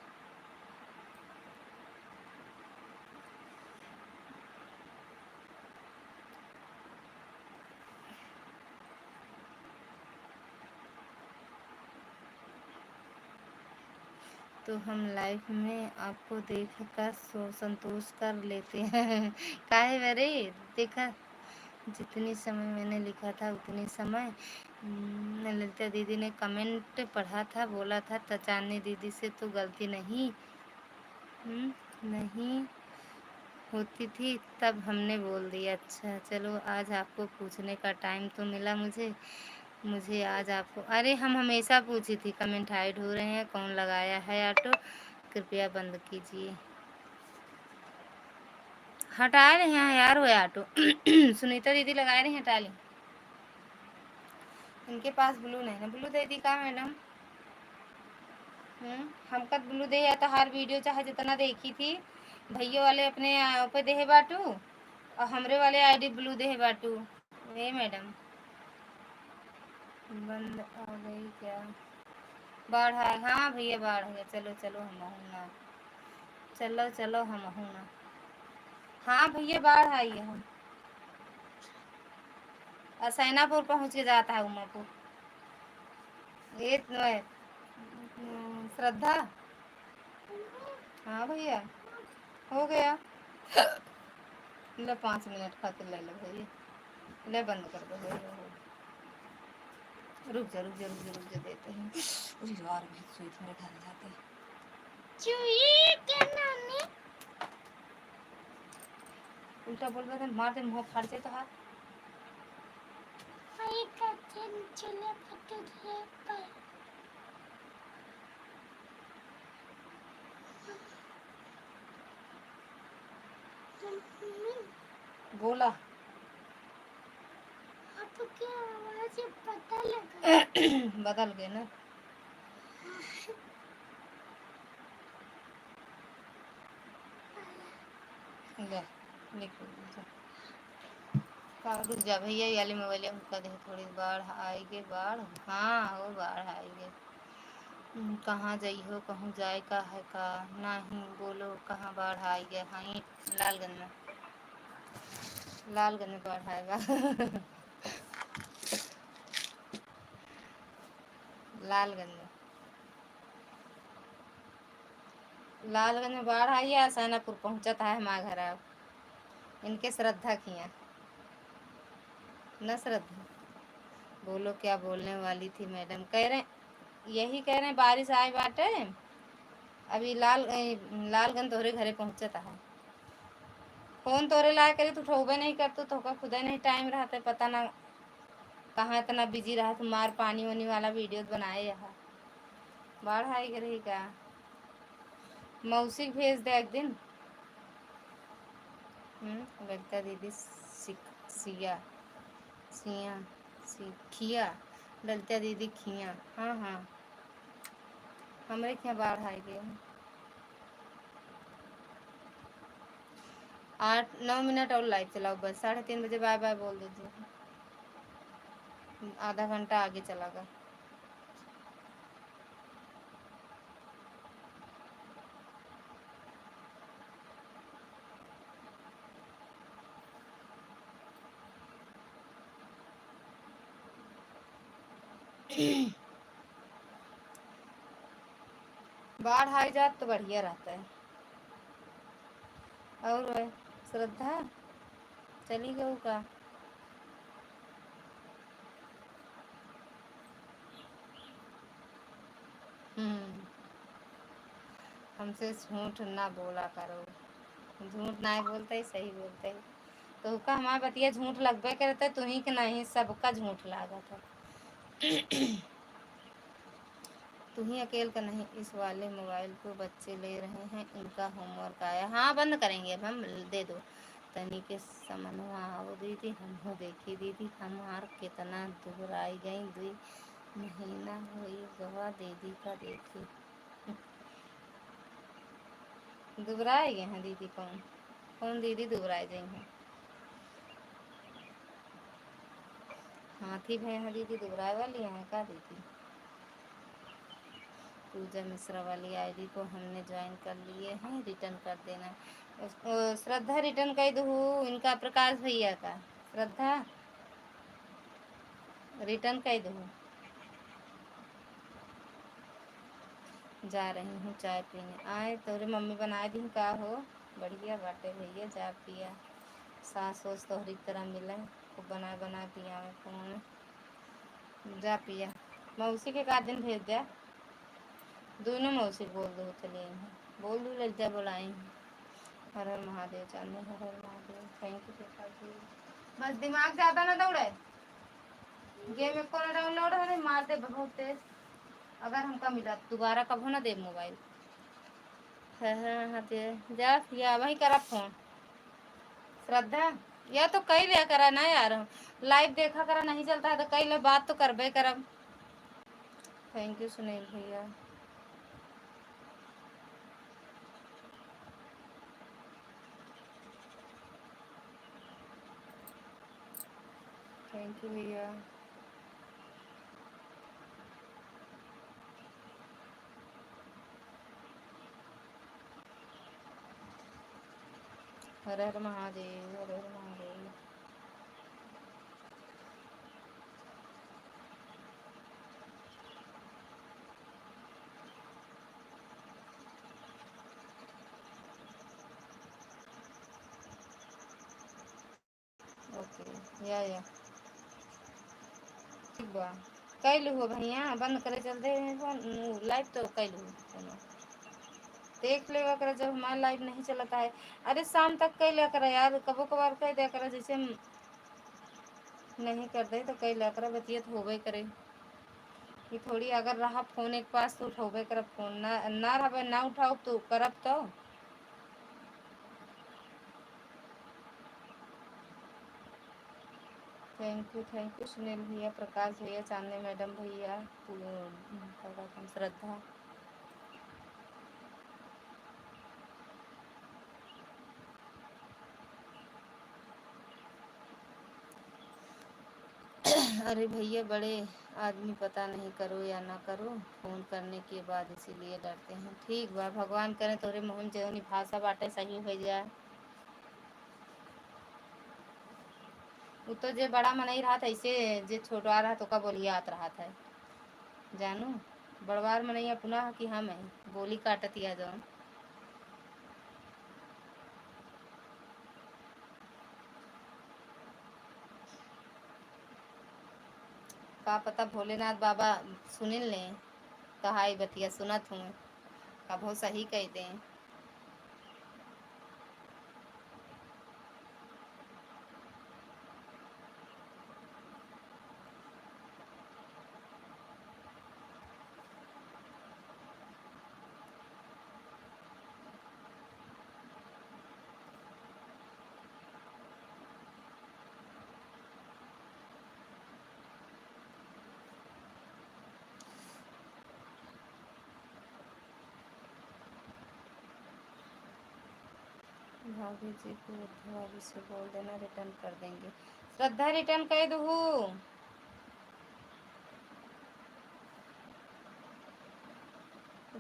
तो हम लाइफ में आपको देख कर संतोष कर लेते हैं। काहे बरे? देखा, जितनी समय मैंने लिखा था उतनी समय ललिता दीदी ने कमेंट पढ़ा था, बोला था चांदनी दीदी से तो गलती नहीं नहीं होती थी, तब हमने बोल दिया। अच्छा चलो, आज आपको पूछने का टाइम तो मिला मुझे आज आपको। अरे हम हमेशा पूछी थी। कमेंट हाइड हो रहे हैं, कौन लगाया है ऑटो? कृपया बंद कीजिए। हटा रहे हैं यार वो ऑटो। सुनीता दीदी लगा रही हैं, हटा ली। इनके पास ब्लू नहीं है। ब्लू दे दी का मैडम? हमका ब्लू दे तो हर वीडियो चाहे जितना देखी थी, भैया वाले अपने पे दे बाटू, और हमरे वाले आईडी ब्लू दे बाटू। ये मैडम बंद आ गई क्या? बाढ़ आए? हाँ भैया बाढ़ आ गया। चलो चलो हम ना, चलो चलो हम ना। हाँ भैया बाढ़ आई है। हम सैनापुर पहुँच के जाता है उमापुर। ये श्रद्धा। हाँ भैया हो गया। ले 5 मिनट खातिर ले लो भैया, ले बंद कर दो भैया। रुक जा रुक जा रुक जा रुक जा, देते हैं। अरे यार भी सुई मेरे घर जाते हैं। चुई क्या नानी? उल्टा बोल रहे थे, मार दे मुंह फाड़ दे तो हाथ। आई का चले पत्ते थे पर बोला आपकी आवाज पता लगा। बदल गए ना। ले लिख रुक जा भैया, ये वाली मोबाइल हमका दे थोड़ी। बाढ़ आएगी बाढ़, हाँ वो बाढ़ आएगी। कहाँ जाइ हो, कहूँ जाए का है का नहीं बोलो। कहाँ बाढ़ आई गया? हाँ लालगंज में, लालगंज में बाढ़ आएगा। लालगंज में, लालगंज में बाढ़ आई है। सैनापुर पहुँचता है हमारा घर। अब इनके श्रद्धा किया न श्रद्धा। बोलो क्या बोलने वाली थी मैडम? कह रहे यही कह रहे हैं बारिश आए बाटे। अभी लालगंज तोहरे घरे पहुँचता है। फोन तोरे लाया करे तो उठोबे नहीं कर, तो खुदा नहीं टाइम रहते। पता ना कहाँ इतना बिजी रहा। तुम्हार पानी वानी वाला वीडियो बनाए यहाँ। बाढ़ आई रही का? मौसी भेज दे एक दिन। लगता दीदी सिया सिया खिया ललिता दीदी खिया। हाँ हाँ हमारे क्या बाढ़ आई गए। 8-9 मिनट और लाइव चलाओ बस। 3:30 बजे बाय बाय बोल दीजिए। आधा घंटा आगे चला गया। बाढ़ आ जाए तो बढ़िया रहता है। और श्रद्धा चली गऊ का? हमसे झूठ ना बोला करो। झूठ ना बोलते सही बोलते। तो का हमारा बतिया झूठ लगबे करते, तुम्ही के नहीं सबका झूठ लागत है। तुम्ही अकेले का नहीं। इस वाले मोबाइल को बच्चे ले रहे हैं, इनका होमवर्क आया। हाँ बंद करेंगे अब हम, दे दो तनी के समनवा आओ दीदी। हम हो देखी दीदी हमार कितना दूर आई गई। 2 महीना हुई गवा दीदी का देखी। दुबराए गए हैं दीदी? कौन कौन दीदी दुबराए गई हैं? हाथी भैया दीदी दुबराए वाली हैं का दीदी? पूजा मिश्रा वाली आईडी को हमने ज्वाइन कर लिए हैं, रिटर्न कर देना। श्रद्धा रिटर्न कर दो। इनका प्रकाश भैया का। श्रद्धा रिटर्न कर दो। जा रही हूँ चाय पीने। आए तोरे मम्मी बनाए दी का हो? बढ़िया बाटे भैया, जा पिया। सास सोस तोहरी तरह मिले, खूब बना बना पिया फोन। जा पिया। मौसी के का दिन भेज दिया। दोनों मौसी बोल दो चलिए। बोल दो लज्जा बुलाई। हर हर महादेव चांदी, हर हर महादेव। Thank you. बस दिमाग ज़्यादा ना दौड़े। गेम एक को डाउनलोड है, मार दे बहुत तेज। अगर हमका मिला दोबारा कभो ना दे मोबाइल। हाँ हाँ दे जा या वही करा फोन। श्रद्धा या तो कई लिया करा ना यार, लाइव देखा करा। नहीं चलता है तो कई ले बात तो करबे करब। थैंक यू सुनील भैया। थैंक यू भैया। हर हर महादेव, हर हर महादेव। ओके या ठीक बा। कैलू हो भैया बंद करे चलते लाइव तो कैलू देख लेगा कर जब हमारा लाइव नहीं चलता है। अरे शाम तक कह लिया करा यार, कबो कभार कह दिया करा, जैसे नहीं कर दे तो कह लिया करा, बतियत होबे करे कि थोड़ी अगर रहा फोन एक पास तो उठोबे कर, फोन ना ना रहा ना उठाओ तो करब तो। थैंक यू सुनील भैया, प्रकाश भैया, चांदनी मैडम भैया, श्रद्धा। अरे भैया बड़े आदमी पता नहीं करो या ना करो फोन करने के बाद इसीलिए डरते हैं। ठीक बा, भगवान करे तोरे मोहन जौनी भाषा बाटे सही हो जाए। वो तो जे बड़ा मनई रहा था ऐसे, जे छोटवा रहा तो का बोलियात रहा था जानू। बड़वार मनैया पुनः कि हम है बोली काटतिया जौन। का पता भोलेनाथ बाबा सुनिल ले कहा बतिया सुनत हूँ, अब हो सही कह दें। भाभी जी को भाभी से बोल देना रिटर्न कर देंगे। श्रद्धा रिटर्न कर दू,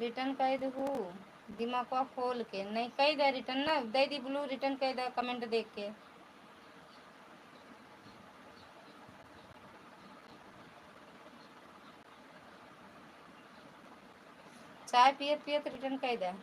रिटर्न कर दू दिमाग खोल के नहीं कह दे रिटर्न ना दे दी ब्लू रिटर्न कर दे कमेंट देख के। चाय पियत पियत रिटर्न कर दे।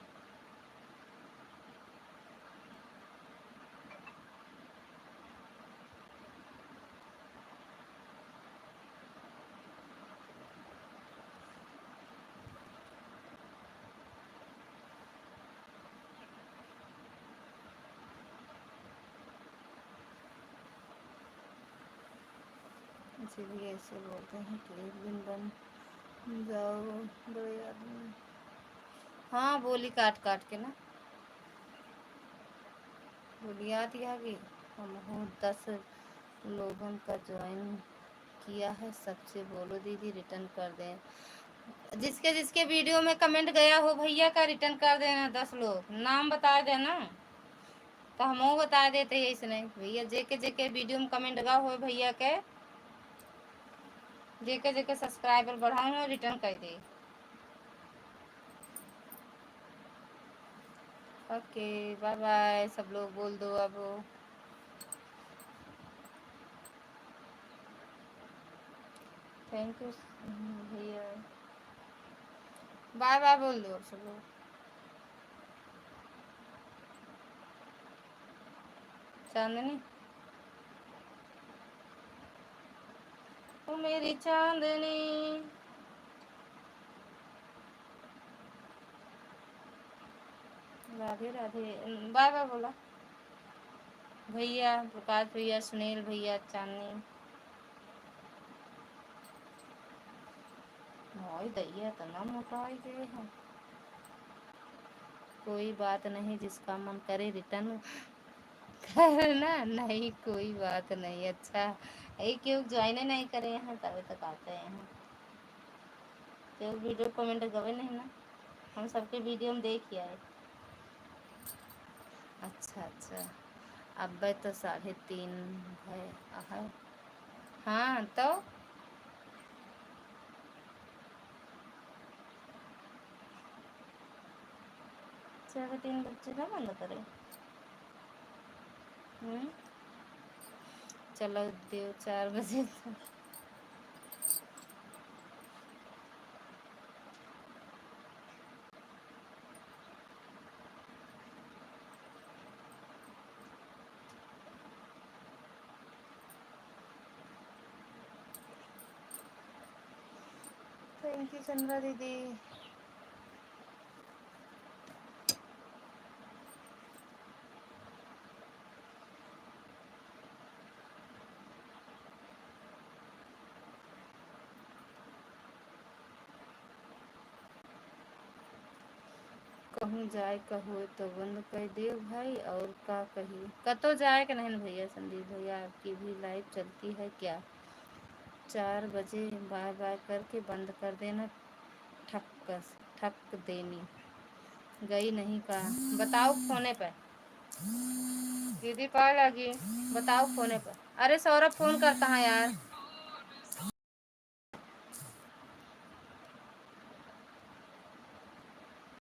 इसीलिए ऐसे बोलते हैं कि एक दिन बन जाओ बड़े आदमी। हाँ बोली काट काट के ना बोलिया दिया कि हम हूँ 10 लोगों का ज्वाइन किया है, सबसे बोलो दीदी रिटर्न कर दें। जिसके जिसके वीडियो में कमेंट गया हो भैया का रिटर्न कर देना। 10 लोग नाम बता देना तो हम बता देते हैं। इसने भैया जेके जेके वीडियो में कमेंट गा हो भैया के, जेके जेके सब्सक्राइबर बढ़ाओ रिटर्न कर दे। ओके बाय बाय सब लोग बोल दो अब। थैंक यू भैया, बाय बाय बोल दो सब लोग। चांदनी ओ मेरी चांदनी, राधे राधे, बाय बाय बोला भैया, प्रकाश भैया, सुनील भैया, चांदनी। भाई दैया इतना मोटा ही गए हैं। कोई बात नहीं, जिसका मन करे रिटर्न करना, नहीं कोई बात नहीं। अच्छा ये क्यों ज्वाइन नहीं करे हैं तभी तक आते हैं यहाँ। तो वीडियो कमेंट गवे नहीं ना, हम सबके वीडियो में देख आए। अच्छा अच्छा अब तो 3:30 है। हाँ तो साढ़े 3 बजे ना बंद करे। चलो दियो 4 बजे तक। थैंक यू चंद्रा दीदी। कहूँ जाए कहो तो बंद कर दियो भाई, और का कही कतो जाए कि नहीं भैया। संदीप भैया आपकी भी लाइव चलती है क्या? 4 बजे बाय बाय करके बंद कर देना। ठक ठक देनी गई नहीं का बताओ फोने पे। दीदी कॉल लगी, बताओ फोने पे। अरे सौरभ फोन करता है यार।